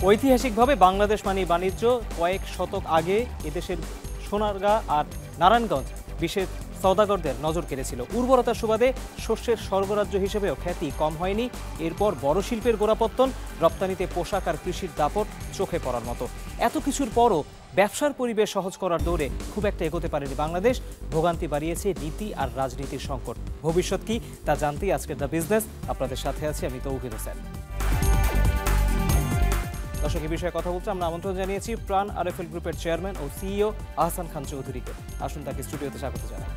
ঐতিহাসিকভাবে বাংলাদেশ মানে বাণিজ্য। কয়েক শতক আগে এদেশের সোনারগাঁ আর নারায়ণগঞ্জ বিশেষ সওদাগরদের নজর কেড়েছিল। উর্বরতার সুবাদে শস্যের স্বর্গরাজ্য হিসেবেও খ্যাতি কম হয়নি। এরপর বড় শিল্পের গোড়াপত্তন, রপ্তানিতে পোশাক আর কৃষির দাপট চোখে পড়ার মতো। এত কিছুর পরও ব্যবসার পরিবেশ সহজ করার দৌড়ে খুব একটা এগোতে পারেনি বাংলাদেশ। ভোগান্তি বাড়িয়েছে নীতি আর রাজনীতির সংকট। ভবিষ্যৎ কি তা জানতেই আজকের দ্য বিজনেস। আপনাদের সাথে আছি আমি তৌহিদ হোসেন। দর্শক, এই বিষয়ে কথা বলতে আমরা আমন্ত্রণ জানিয়েছি প্রাণ আরএফএল গ্রুপের চেয়ারম্যান ও সিইও আহসান খান চৌধুরীকে। আসুন তাকে স্টুডিওতে স্বাগত জানাই।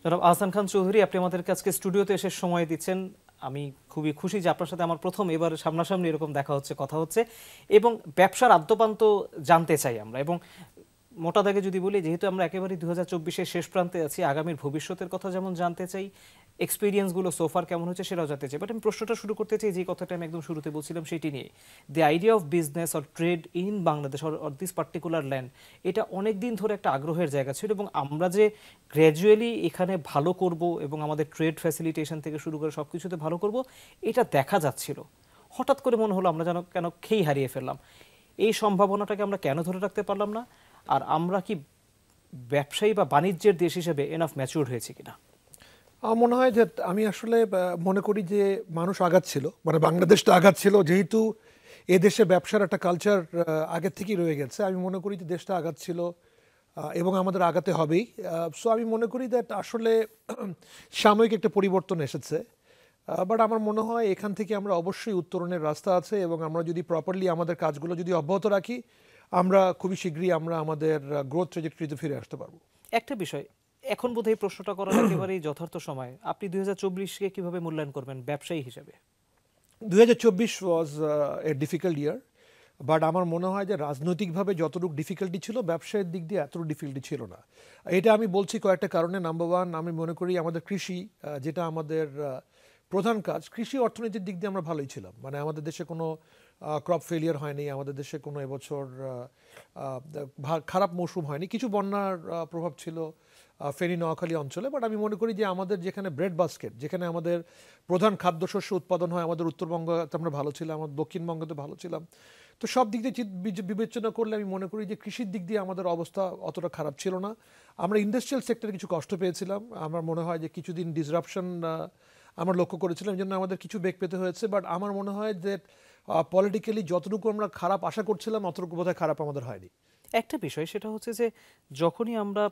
জনাব আহসান খান চৌধুরী, আপনি আমাদের কাছে স্টুডিওতে এসে সময় দিচ্ছেন। আমি খুবই খুশি যে আপনার সাথে আমার প্রথম এবার সামনাসামনি এরকম দেখা হচ্ছে, কথা হচ্ছে, এবং ব্যবসার আদ্যপান্ত জানতে চাই আমরা। এবং মোটা দাগে যদি বলি, যেহেতু আমরা একেবারে 2024-এর শেষ প্রান্তে আছি, আগামীর ভবিষ্যতের কথা যেমন জানতে চাই, এক্সপিরিয়েন্সগুলো সোফার কেমন হচ্ছে সেটাও জানতে চাই। বাট আমি প্রশ্নটা শুরু করতে চাই যে কথাটা আমি একদম শুরুতে বলছিলাম সেটি নিয়ে। The idea of business or trade in Bangladesh or this particular land, এটা অনেক দিন ধরে একটা আগ্রহের জায়গা ছিল, এবং আমরা যে গ্র্যাজুয়ালি এখানে ভালো করব এবং আমাদের ট্রেড ফ্যাসিলিটেশন থেকে শুরু করে সব কিছুতে ভালো করব, এটা দেখা যাচ্ছিল। হঠাৎ করে মনে হলো আমরা যেন কেন খেই হারিয়ে ফেললাম। এই সম্ভাবনাটাকে আমরা কেন ধরে রাখতে পারলাম না? আর আমরা কি ব্যবসায়ী বা বাণিজ্যের দেশ হিসেবে এনাফ ম্যাচিউরড হয়েছে কিনা? আমার মনে হয় যে আমি আসলে মনে করি যে মানুষ আগাচ্ছিল, মানে বাংলাদেশটা আগাচ্ছিল, যেহেতু এ দেশে ব্যবসার একটা কালচার আগের থেকেই রয়ে গেছে। আমি মনে করি যে দেশটা আগাচ্ছিল এবং আমাদের আগাতে হবেই। সো আমি মনে করি দ্যাট আসলে সাময়িক একটা পরিবর্তন এসেছে, বাট আমার মনে হয় এখান থেকে আমরা অবশ্যই উত্তরণের রাস্তা আছে, এবং আমরা যদি প্রপারলি আমাদের কাজগুলো যদি অব্যাহত রাখি, আমরা খুবই শীঘ্রই আমরা আমাদের গ্রোথ ট্র্যাজেক্টরিতে ফিরে আসতে পারবো। একটা বিষয় এখন বোধহয় প্রশ্নটা করার একেবারেই যথার্থ সময়। আপনি 2024-কে কিভাবে মূল্যায়ন করবেন ব্যবসায়ী হিসেবে? 2024 ওয়াজ এ ডিফিকাল্ট ইয়ার, বাট আমার মনে হয় যে রাজনৈতিকভাবে যতটুকু ডিফিকাল্টি ছিল, ব্যবসায়ের দিক দিয়ে এতটুকু ডিফিকাল্টি ছিল না। এটা আমি বলছি কয়েকটা কারণে। নাম্বার ওয়ান, আমি মনে করি আমাদের কৃষি, যেটা আমাদের প্রধান কাজ, কৃষি অর্থনীতির দিক দিয়ে আমরা ভালোই ছিলাম। মানে আমাদের দেশে কোনো ক্রপ ফেলিয়ার হয়নি, আমাদের দেশে কোনো এবছর খারাপ মৌসুম হয়নি। কিছু বন্যার প্রভাব ছিল ফেনী নোয়াখালী অঞ্চলে, বাট আমি মনে করি যে আমাদের যেখানে ব্রেড বাস্কেট, যেখানে আমাদের প্রধান খাদ্যশস্য উৎপাদন হয়, আমাদের উত্তরবঙ্গতে আমরা ভালো ছিলাম, আমাদের দক্ষিণবঙ্গতে ভালো ছিলাম। তো সব দিক দিয়ে বিবেচনা করলে আমি মনে করি যে কৃষির দিক দিয়ে আমাদের অবস্থা অতটা খারাপ ছিল না। আমরা ইন্ডাস্ট্রিয়াল সেক্টরে কিছু কষ্ট পেয়েছিলাম। আমার মনে হয় যে কিছুদিন ডিসরাপশন আমরা লক্ষ্য করেছিলাম, এই জন্য আমাদের কিছু বেগ পেতে হয়েছে। বাট আমার মনে হয় যে পলিটিক্যালি যতটুকু আমরা খারাপ আশা করছিলাম, অতটুকু বোধহয় খারাপ আমাদের হয়নি। একটা বিষয় সেটা হচ্ছে যে যখনই আমরা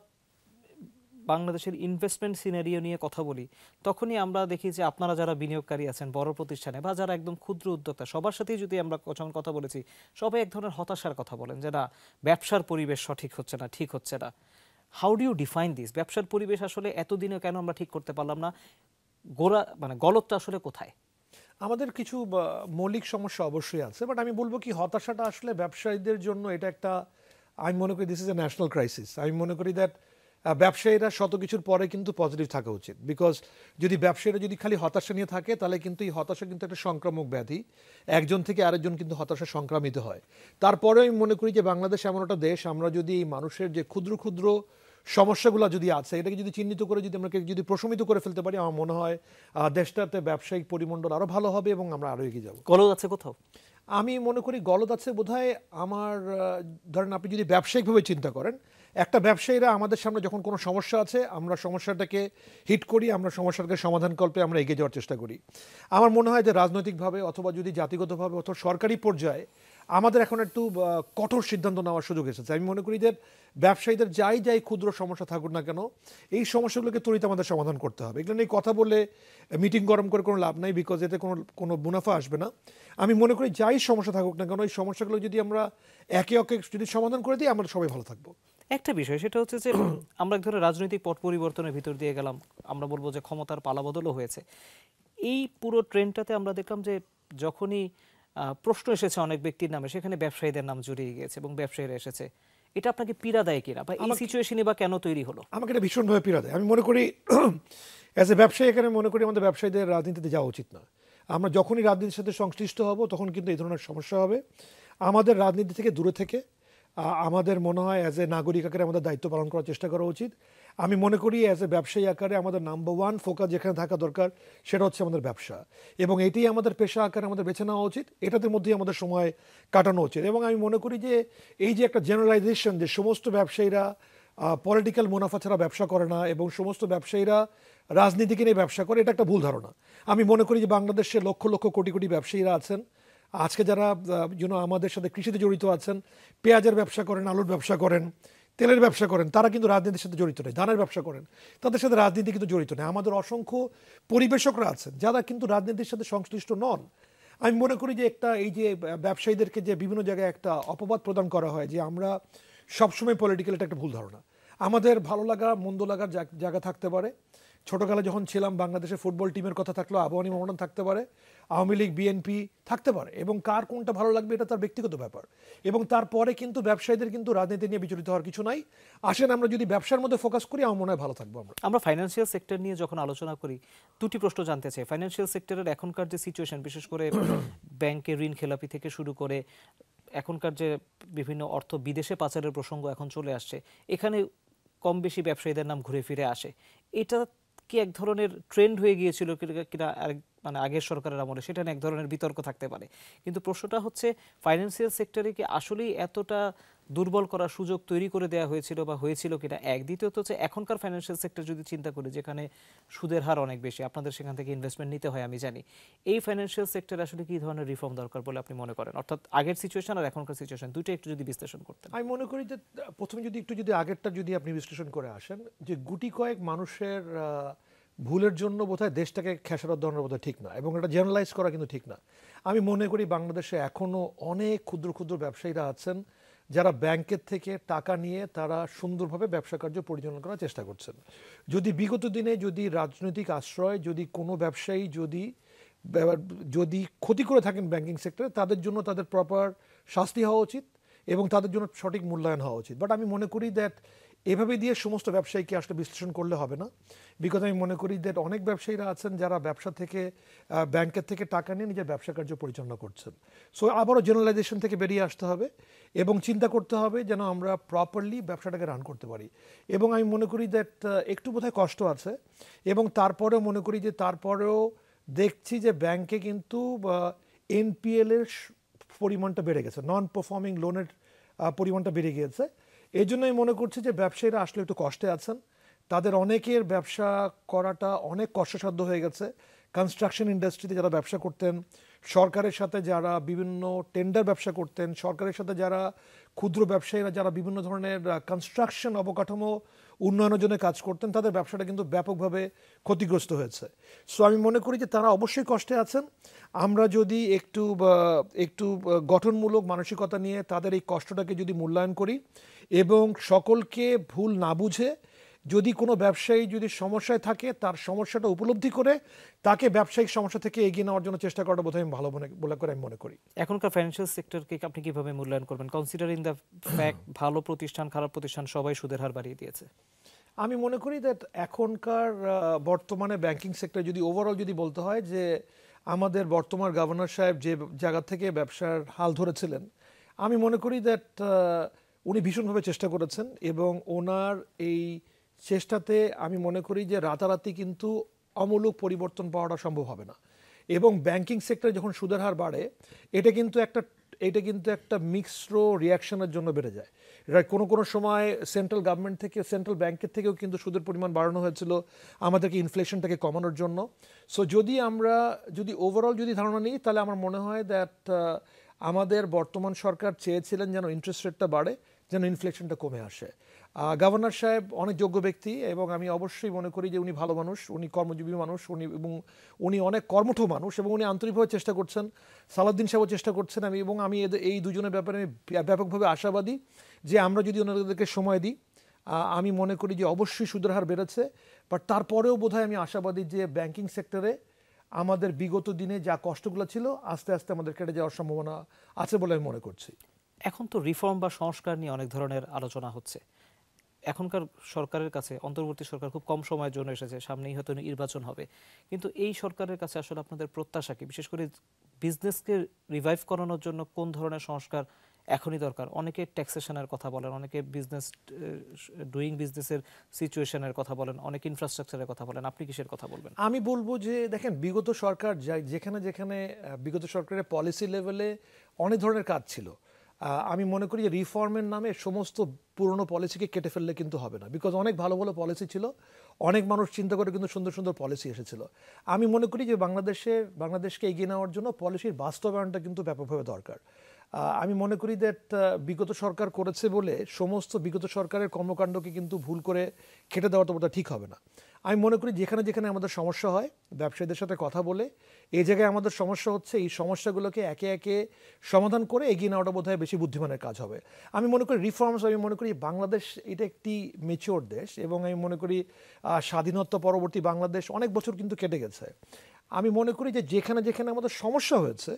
বাংলাদেশের ইনভেস্টমেন্ট সিনারিও নিয়ে কথা বলি, তখনই আমরা দেখি যে আপনারা যারা বিনিয়োগকারী আছেন বড় প্রতিষ্ঠানে বা যারা একদম ক্ষুদ্র উদ্যোক্তা, সবার সাথেই যদি আমরা যখন কথা বলেছি, সবাই এক ধরনের হতাশার কথা বলেন যে না, ব্যবসার পরিবেশ সঠিক হচ্ছে না, ঠিক হচ্ছে না। How do you define this? ব্যবসার পরিবেশ আসলে এতদিনেও কেন আমরা ঠিক করতে পারলাম না? গলতটা আসলে কোথায়? আমাদের কিছু মৌলিক সমস্যা অবশ্যই আছে, বাট আমি বলবো কি, হতাশাটা আসলে ব্যবসায়ীদের জন্য এটা একটা, আমি মনে করি this is a national crisis. আমি মনে করি দ্যাট ব্যবসায়ীরা শত কিছুর পরে কিন্তু পজিটিভ থাকা উচিত, বিকজ যদি ব্যবসায়ীরা যদি খালি হতাশা নিয়ে থাকে, তাহলে কিন্তু এই হতাশা কিন্তু একটা সংক্রামক ব্যাধি। একজন থেকে আরেকজন কিন্তু হতাশা সংক্রামিত হয়। তারপরে আমি মনে করি যে বাংলাদেশ এমন একটা দেশ, আমরা যদি এই মানুষের যে ক্ষুদ্র ক্ষুদ্র সমস্যাগুলো যদি আছে, এটাকে যদি চিহ্নিত করে যদি আমরা যদি প্রশমিত করে ফেলতে পারি, আমার মনে হয় দেশটাতে ব্যবসায়িক পরিমণ্ডল আরও ভালো হবে এবং আমরা আরও এগিয়ে যাবো। গলদ আছে কোথাও? আমি মনে করি গলদ আছে বোধহয় আমার, ধরেন আপনি যদি ব্যবসায়িকভাবে চিন্তা করেন, একটা ব্যবসায়ীরা আমাদের সামনে যখন কোনো সমস্যা আছে, আমরা সমস্যাটাকে হিট করি, আমরা সমস্যাটাকে সমাধান কল্পে আমরা এগিয়ে যাওয়ার চেষ্টা করি। আমার মনে হয় যে রাজনৈতিকভাবে অথবা যদি জাতিগতভাবে অথবা সরকারি পর্যায়ে আমাদের এখন একটু কঠোর সিদ্ধান্ত নেওয়ার সুযোগ এসেছে। আমি মনে করি যে ব্যবসায়ীদের যাই ক্ষুদ্র সমস্যা থাকুক না কেন, এই সমস্যাগুলোকে ত্বরিত আমাদের সমাধান করতে হবে। এগুলো নিয়ে কথা বলে মিটিং গরম করে কোনো লাভ নাই, বিকজ এতে কোনো মুনাফা আসবে না। আমি মনে করি যাই সমস্যা থাকুক না কেন, এই সমস্যাগুলো যদি আমরা একে যদি সমাধান করে দিই, আমরা সবাই ভালো থাকবো। একটা বিষয় সেটা হচ্ছে যে আমরা এক ধরনের রাজনৈতিক পট পরিবর্তনের ভিতর দিয়ে গেলাম, আমরা বলবো যে ক্ষমতার পালাবদলও হয়েছে। এই পুরো ট্রেন্ডটাতে আমরা দেখলাম যে যখনই প্রশ্ন এসেছে অনেক ব্যক্তির নামে, সেখানে ব্যবসায়ীদের নাম জড়িয়ে গিয়েছে এবং ব্যবসায়ীরা এসেছে। এটা আপনাকে পীড়া দেয় কিনা, বা এই সিচুয়েশনই বা কেন তৈরি হলো? আমাকে এটা ভীষণভাবে পীড়া দেয়। আমি মনে করি অ্যাজ এ ব্যবসায়ী, এখানে মনে করি আমাদের ব্যবসায়ীদের রাজনীতিতে যাওয়া উচিত না। আমরা যখনই রাজনীতির সাথে সংশ্লিষ্ট হব, তখন কিন্তু এই ধরনের সমস্যা হবে। আমাদের রাজনীতি থেকে দূরে থেকে আমাদের মনে হয় অ্যাজ এ নাগরিক আকারে আমাদের দায়িত্ব পালন করার চেষ্টা করা উচিত। আমি মনে করি অ্যাজ এ ব্যবসায়ী আকারে আমাদের নাম্বার ওয়ান ফোকাস যেখানে থাকা দরকার সেটা হচ্ছে আমাদের ব্যবসা, এবং এটাই আমাদের পেশা আকারে আমাদের বেছে নেওয়া উচিত, এটাদের মধ্যেই আমাদের সময় কাটানো উচিত। এবং আমি মনে করি যে এই যে একটা জেনারেলাইজেশন যে সমস্ত ব্যবসায়ীরা পলিটিক্যাল মুনাফা ছাড়া ব্যবসা করে না এবং সমস্ত ব্যবসায়ীরা রাজনীতিকে নিয়ে ব্যবসা করে, এটা একটা ভুল ধারণা। আমি মনে করি যে বাংলাদেশে লক্ষ লক্ষ কোটি কোটি ব্যবসায়ীরা আছেন আজকে যারা আমাদের সাথে কৃষিতে জড়িত আছেন, পেঁয়াজের ব্যবসা করেন, আলুর ব্যবসা করেন, তেলের ব্যবসা করেন, তারা কিন্তু রাজনীতির সাথে জড়িত নেই। ধানের ব্যবসা করেন, তাদের সাথে রাজনীতি কিন্তু জড়িত নেই। আমাদের অসংখ্য পরিবেশকরা আছেন যারা কিন্তু রাজনীতির সাথে সংশ্লিষ্ট নন। আমি মনে করি যে এই যে ব্যবসায়ীদেরকে যে বিভিন্ন জায়গায় একটা অপবাদ প্রদান করা হয় যে আমরা সবসময় পলিটিক্যাল, এটা একটা ভুল ধারণা। আমাদের ভালো লাগা মন্দ লাগার জায়গা থাকতে পারে। ছোটকালে যখন ছিলাম বাংলাদেশের ফুটবল টিমের কথা থাকলেও আবাহনী মোহামেডান থাকতে পারে, আওয়ামী লীগ বিএনপি থাকতে পারে, এবং কার কোনটা ভালো লাগবে এটা তার ব্যক্তিগত ব্যাপার। এবং তারপরে কিন্তু ব্যবসায়ীদের কিন্তু রাজনীতি নিয়ে বিচলিত হওয়ার কিছু নাই। আসেন আমরা যদি ব্যবসার মধ্যে ফোকাস করি, আমার মনে হয় ভালো থাকবো। আমরা ফাইন্যান্সিয়াল সেক্টর নিয়ে যখন আলোচনা করি, দুটি প্রশ্ন জানতে চাই। ফাইন্যান্সিয়াল সেক্টরের এখনকার যে সিচুয়েশন, বিশেষ করে ব্যাংকের ঋণ খেলাপি থেকে শুরু করে এখনকার যে বিভিন্ন অর্থ বিদেশে পাচারের প্রসঙ্গ এখন চলে আসছে, এখানে কম বেশি ব্যবসায়ীদের নাম ঘুরে ফিরে আসে। এটা কি এক ধরনের ট্রেন্ড হয়ে গিয়েছিল কিনা মানে আগের সরকারের আমলে, সেটা নিয়ে এক ধরনের বিতর্ক থাকতে পারে। কিন্তু প্রশ্নটা হচ্ছে ফাইন্যান্সিয়াল সেক্টরে কি আসলেই এতটা দুর্বল করার সুযোগ তৈরি করে দেওয়া হয়েছিল বা হয়েছিল কিনা এক। দ্বিতীয়ত হচ্ছে এখনকার ফাইন্যান্সিয়াল সেক্টর যদি চিন্তা করি, যেখানে সুদের হার অনেক বেশি, আপনাদের সেখান থেকে ইনভেস্টমেন্ট নিতে হয় আমি জানি, এই ফাইন্যান্সিয়াল সেক্টরে আসলে কি ধরনের রিফর্ম দরকার বলে আপনি মনে করেন? অর্থাৎ আগের সিচুয়েশন আর এখনকার সিচুয়েশন দুটো একটু যদি বিশ্লেষণ করতেন। আমি মনে করি যে প্রথমে যদি আগেরটা যদি আপনি বিশ্লেষণ করে আসেন, যে গুটি কয়েক মানুষের ভুলের জন্য বোধহয় দেশটাকে খেসারত দেওয়ার বোধহয় ঠিক না, এবং এটা জেনারেলাইজ করা কিন্তু ঠিক না। আমি মনে করি বাংলাদেশে এখনও অনেক ক্ষুদ্র ক্ষুদ্র ব্যবসায়ীরা আছেন যারা ব্যাংকের থেকে টাকা নিয়ে তারা সুন্দরভাবে ব্যবসা কার্য পরিচালনা করার চেষ্টা করছেন। যদি বিগত দিনে যদি রাজনৈতিক আশ্রয় যদি কোনো ব্যবসায়ী যদি ক্ষতি করে থাকেন ব্যাংকিং সেক্টরে, তাদের জন্য তাদের প্রপার শাস্তি হওয়া উচিত এবং তাদের জন্য সঠিক মূল্যায়ন হওয়া উচিত। বাট আমি মনে করি দ্যাট এভাবে দিয়ে সমস্ত ব্যবসায়ীকে আসলে বিশ্লেষণ করলে হবে না। বিকজ আমি মনে করি দ্যাট অনেক ব্যবসায়ীরা আছেন যারা ব্যবসা থেকে ব্যাংকের থেকে টাকা নিয়ে নিজের ব্যবসা কার্য পরিচালনা করছেন। সো আবারও জেনারেলাইজেশন থেকে বেরিয়ে আসতে হবে এবং চিন্তা করতে হবে যেন আমরা প্রপারলি ব্যবসাটাকে রান করতে পারি। এবং আমি মনে করি দ্যাট একটু বোধহয় কষ্ট আছে, এবং তারপরেও মনে করি যে তারপরেও দেখছি যে ব্যাংকে কিন্তু এনপিএল এর পরিমাণটা বেড়ে গেছে, নন পারফর্মিং লোনের পরিমাণটা বেড়ে গিয়েছে। এই জন্য আমি মনে করছি যে ব্যবসায়ীরা আসলে একটু কষ্টে আছেন। তাদের অনেকের ব্যবসা করাটা অনেক কষ্টসাধ্য হয়ে গেছে। কনস্ট্রাকশন ইন্ডাস্ট্রিতে যারা ব্যবসা করতেন, সরকারের সাথে যারা বিভিন্ন টেন্ডার ব্যবসা করতেন, সরকারের সাথে যারা ক্ষুদ্র ব্যবসায়ীরা যারা বিভিন্ন ধরনের কনস্ট্রাকশন অবকাঠামো উন্নয়নের জন্য কাজ করতেন, তাদের ব্যবসাটা কিন্তু ব্যাপকভাবে ক্ষতিগ্রস্ত হয়েছে। সো আমি মনে করি যে তারা অবশ্যই কষ্টে আছেন। আমরা যদি একটু গঠনমূলক মানসিকতা নিয়ে তাদের এই কষ্টটাকে যদি মূল্যায়ন করি এবং সকলকে ভুল না বুঝে, যদি কোনো ব্যবসায়ী যদি সমস্যায় থাকে তার সমস্যাটা উপলব্ধি করে তাকে ব্যবসায়িক সমস্যা থেকে এগিয়ে নেওয়ার জন্য চেষ্টা করাটা বোধহয় আমি ভালো বলে করে আমি মনে করি। এখনকার ফাইন্যান্সিয়াল সেক্টরকে আপনি কিভাবে মূল্যায়ন করবেন, কনসিডারিং দ্য ফ্যাক্ট ভালো প্রতিষ্ঠান খারাপ প্রতিষ্ঠান সবাই সুদের হার বাড়িয়ে দিয়েছে? আমি মনে করি দ্যাট এখনকার বর্তমানে ব্যাংকিং সেক্টর যদি ওভারঅল যদি বলতে হয় যে আমাদের বর্তমান গভর্নর সাহেব যে জায়গা থেকে ব্যবসার হাল ধরেছিলেন, আমি মনে করি দ্যাট উনি ভীষণভাবে চেষ্টা করেছেন এবং ওনার এই চেষ্টাতে আমি মনে করি যে রাতারাতি কিন্তু অমূলক পরিবর্তন পাওয়াটা সম্ভব হবে না। এবং ব্যাংকিং সেক্টরে যখন সুদের হার বাড়ে, এটা কিন্তু একটা মিক্সড রিয়াকশনের জন্য বেড়ে যায়। এটা কোনো সময় সেন্ট্রাল গভর্নমেন্ট থেকে, সেন্ট্রাল ব্যাংকের থেকেও কিন্তু সুদের পরিমাণ বাড়ানো হয়েছিল আমাদেরকে ইনফ্লেশনটাকে কমানোর জন্য। সো যদি ওভারঅল যদি ধারণা নিই, তাহলে আমার মনে হয় দ্যাট আমাদের বর্তমান সরকার চেয়েছিলেন যেন ইন্টারেস্ট রেটটা বাড়ে, যেন ইনফ্লেশনটা কমে আসে। গভর্নর সাহেব অনেক যোগ্য ব্যক্তি এবং আমি অবশ্যই মনে করি যে উনি ভালো মানুষ, উনি কর্মজীবী মানুষ, উনি অনেক কর্মঠ মানুষ এবং উনি আন্তরিকভাবে চেষ্টা করছেন। সালাউদ্দিন সাহেবও চেষ্টা করছেন। আমি এই দুজনের ব্যাপারে আমি ব্যাপকভাবে আশাবাদী যে আমরা যদি ওনাদেরকে সময় দিই, আমি মনে করি যে অবশ্যই সুদের হার বেড়েছে। বাট তারপরেও বোধহয় আমি আশাবাদী যে ব্যাংকিং সেক্টরে আমাদের বিগত দিনে যা কষ্টগুলো ছিল আস্তে আস্তে আমাদের কেটে যাওয়ার সম্ভাবনা আছে বলে আমি মনে করছি। এখন তো রিফর্ম বা সংস্কার নিয়ে অনেক ধরনের আলোচনা হচ্ছে। এখনকার সরকারের কাছে, অন্তর্বর্তী সরকার খুব কম সময়ের জন্য এসেছে, সামনেই হয়তো নির্বাচন হবে, কিন্তু এই সরকারের কাছে আসলে আপনাদের প্রত্যাশা কি? বিশেষ করে বিজনেসকে রিভাইভ করানোর জন্য কোন ধরনের সংস্কার এখনই দরকার? অনেকে ট্যাক্সেশনের কথা বলেন, অনেকে বিজনেস ডুইং বিজনেসের সিচুয়েশনের কথা বলেন, অনেকে ইনফ্রাস্ট্রাকচারের কথা বলেন। আপনি কিসের কথা বলবেন? আমি বলবো যে দেখেন, বিগত সরকার যেখানে যেখানে বিগত সরকারের পলিসি লেভেলে অনেক ধরনের কাজ ছিল, আমি মনে করি যে রিফর্মের নামে সমস্ত পুরনো পলিসিকে কেটে ফেললে কিন্তু হবে না। বিকজ অনেক ভালো ভালো পলিসি ছিল, অনেক মানুষ চিন্তা করে কিন্তু সুন্দর সুন্দর পলিসি এসেছিল। আমি মনে করি যে বাংলাদেশকে এগিয়ে নেওয়ার জন্য পলিসির বাস্তবায়নটা কিন্তু ব্যাপকভাবে দরকার। আমি মনে করি দ্যাট বিগত সরকার করেছে বলে সমস্ত বিগত সরকারের কর্মকাণ্ডকে কিন্তু ভুল করে কেটে দেওয়াটা বোধহয় ঠিক হবে না। আমি মনে করি যেখানে যেখানে আমাদের সমস্যা হয় ব্যবসায়ীদের সাথে কথা বলে, এই জায়গায় আমাদের সমস্যা হচ্ছে, এই সমস্যাগুলোকে একে একে সমাধান করে এগিয়ে নেওয়াটা বোধহয় বেশি বুদ্ধিমানের কাজ হবে। আমি মনে করি রিফর্মস, আমি মনে করি বাংলাদেশ এটা একটি ম্যাচিওর দেশ, এবং আমি মনে করি স্বাধীনতা পরবর্তী বাংলাদেশ অনেক বছর কিন্তু কেটে গেছে। আমি মনে করি যে যেখানে যেখানে আমাদের সমস্যা হয়েছে,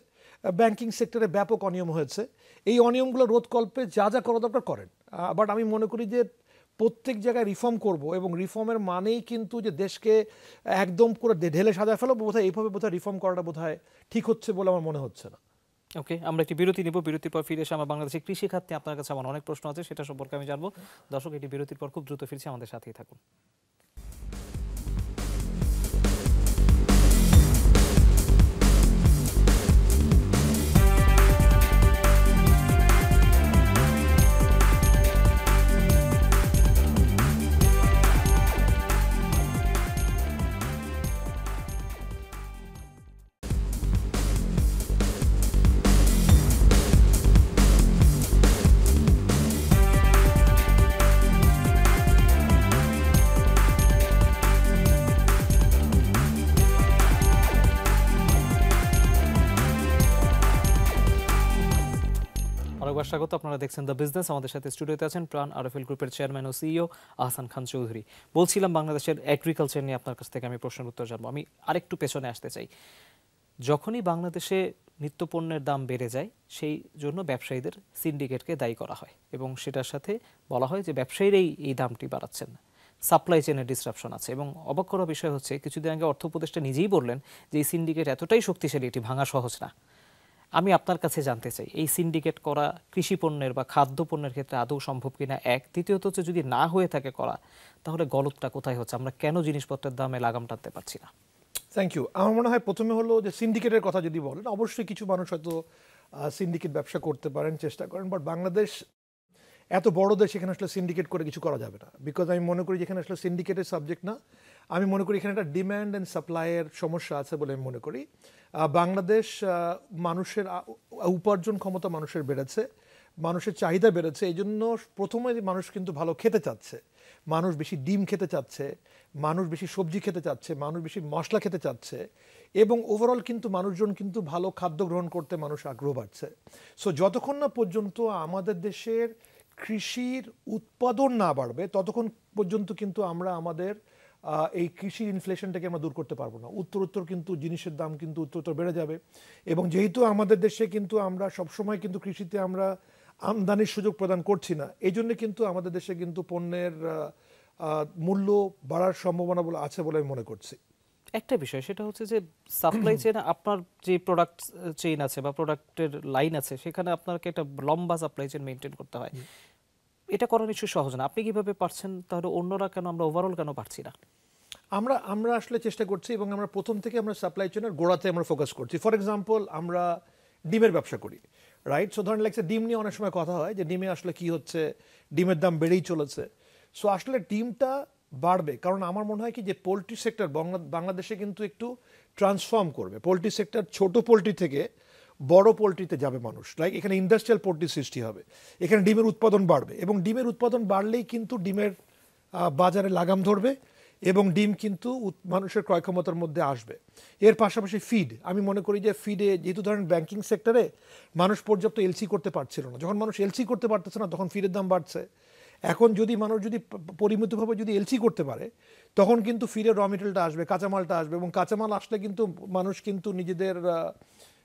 ব্যাংকিং সেক্টরে ব্যাপক অনিয়ম হয়েছে, এই অনিয়মগুলো রোধকল্পে যা যা করা দরকার করেন। বাট আমি মনে করি যে প্রত্যেক জায়গায় রিফর্ম করব, এবং রিফর্মের মানেই কিন্তু যে দেশকে একদম করে ঢেলে সাজায় ফেলবো, বোধহয় এইভাবে বোধহয় রিফর্ম করাটা বোধহয় ঠিক হচ্ছে বলে আমার মনে হচ্ছে না। ওকে, আমরা একটি বিরতি নিব। বিরতির পর ফিরে এসে আমার বাংলাদেশের কৃষি খাত নিয়ে আপনার কাছে আমার অনেক প্রশ্ন আছে, সেটা সম্পর্কে আমি জানবো। দর্শক, এটি বিরতির পর খুব দ্রুত ফিরছি, আমাদের সাথেই থাকুন। স্বাগত, আপনারা দেখছেন দ্য বিজনেস। আমাদের সাথে স্টুডিওতে আছেন প্রাণ আরএফএল গ্রুপের চেয়ারম্যান ও সিইও আহসান খান চৌধুরী। বলছিলাম বাংলাদেশের এগ্রিকালচার নিয়ে আপনার কাছ থেকে আমি প্রশ্নের উত্তর জানবো। আমি আরেকটু পেছনে আসতে চাই। যখনই বাংলাদেশে নিত্যপণ্যের দাম বেড়ে যায়, সেই জন্য ব্যবসায়ীদের সিন্ডিকেটকে দায়ী করা হয়, এবং সেটার সাথে বলা হয় যে ব্যবসায়ীরাই এই দামটি বাড়াচ্ছেন। সাপ্লাই চেনের ডিসরাপশন আছে, এবং অবাক করা বিষয় হচ্ছে কিছুদিন আগে অর্থ উপদেষ্টা নিজেই বললেন যে এই সিন্ডিকেট এতটাই শক্তিশালী, এটি ভাঙা সহজ না। আমি আপনার কাছে জানতে চাই, এই সিন্ডিকেট করা কৃষি পণ্যের বা খাদ্য পণ্যের ক্ষেত্রে আদৌ সম্ভব কিনা, এক। দ্বিতীয়ত হচ্ছে, যদি না হয়ে থাকে করা, তাহলে গলতটা কোথায় হচ্ছে? আমরা কেন জিনিসপত্রের দামে লাগাম টানতে পারছি না? Thank you. আমার মনে হয় প্রথমে হলো যে সিন্ডিকেটের কথা যদি বলেন, অবশ্যই কিছু মানুষ হয়তো সিন্ডিকেট ব্যবসা করতে পারেন, চেষ্টা করেন, বাট বাংলাদেশ এত বড় দেশ, এখানে আসলে সিন্ডিকেট করে কিছু করা যাবে না। বিকজ আমি মনে করি যেখানে আসলে সিন্ডিকেটের সাবজেক্ট না, আমি মনে করি এখানে একটা ডিম্যান্ড অ্যান্ড সাপ্লাইয়ের সমস্যা আছে বলে আমি মনে করি। বাংলাদেশ মানুষের উপার্জন ক্ষমতা মানুষের বেড়েছে, মানুষের চাহিদা বেড়েছে, এই জন্য প্রথমে মানুষ কিন্তু ভালো খেতে চাচ্ছে, মানুষ বেশি ডিম খেতে চাচ্ছে, মানুষ বেশি সবজি খেতে চাচ্ছে, মানুষ বেশি মশলা খেতে চাচ্ছে, এবং ওভারঅল কিন্তু মানুষজন কিন্তু ভালো খাদ্য গ্রহণ করতে মানুষ আগ্রহ বাড়ছে। সো যতক্ষণ না পর্যন্ত আমাদের দেশের কৃষির উৎপাদন না বাড়বে, ততক্ষণ পর্যন্ত কিন্তু আমরা আমাদের এই কৃষির ইনফ্লেশনটাকে আমরা দূর করতে পারবো না। উত্তর কিন্তু জিনিসের দাম কিন্তু উত্তর বেড়ে যাবে, এবং যেহেতু আমাদের দেশে কিন্তু আমরা সবসময় কিন্তু কৃষিতে আমরা আমদানির সুযোগ প্রদান করছি না, এই জন্য কিন্তু আমাদের দেশে কিন্তু পণ্যের মূল্য বাড়ার সম্ভাবনা বলে আছে বলে আমি মনে করছি। একটা বিষয়, সেটা হচ্ছে যে সাপ্লাই চেইন, আপনার যে প্রোডাক্ট চেইন আছে বা প্রোডাক্টের লাইন আছে, সেখানে আপনাকে একটা লম্বা সাপ্লাই চেইন মেনটেন করতে হয়। এটা করা নিশ্চয়ই সহজ না। আপনি কিভাবে পারছেন? তাহলে অন্যরা কেন, আমরা ওভারঅল কেন পারছি না? আমরা আসলে চেষ্টা করছি, এবং আমরা প্রথম থেকে আমরা সাপ্লাই চেইনের গোড়াতে আমরা ফোকাস করছি। ফর এক্সাম্পল, আমরা ডিমের ব্যবসা করি, রাইট? সো ধরেন লাগছে ডিম নিয়ে অনেক সময় কথা হয় যে ডিমে আসলে কি হচ্ছে, ডিমের দাম বেড়েই চলেছে। সো আসলে ডিমটা বাড়বে, কারণ আমার মনে হয় কি যে পোলট্রি সেক্টর বাংলাদেশে কিন্তু একটু ট্রান্সফর্ম করবে। পোলট্রি সেক্টর ছোট পোলট্রি থেকে বড় পোলট্রিতে যাবে মানুষ, লাইক এখানে ইন্ডাস্ট্রিয়াল পোলট্রি সৃষ্টি হবে, এখানে ডিমের উৎপাদন বাড়বে, এবং ডিমের উৎপাদন বাড়লেই কিন্তু ডিমের বাজারে লাগাম ধরবে, এবং ডিম কিন্তু মানুষের ক্রয় ক্ষমতার মধ্যে আসবে। এর পাশাপাশি ফিড, আমি মনে করি যে ফিডে, যেহেতু ধরেন ব্যাংকিং সেক্টরে মানুষ পর্যাপ্ত এলসি করতে পারছিল না, যখন মানুষ এলসি করতে পারতেছে না, তখন ফিডের দাম বাড়ছে। এখন যদি মানুষ যদি পরিমিতভাবে যদি এলসি করতে পারে, তখন কিন্তু ফিডের র মেটেরিয়ালটা আসবে, কাঁচামালটা আসবে, এবং কাঁচামাল আসলে কিন্তু মানুষ কিন্তু নিজেদের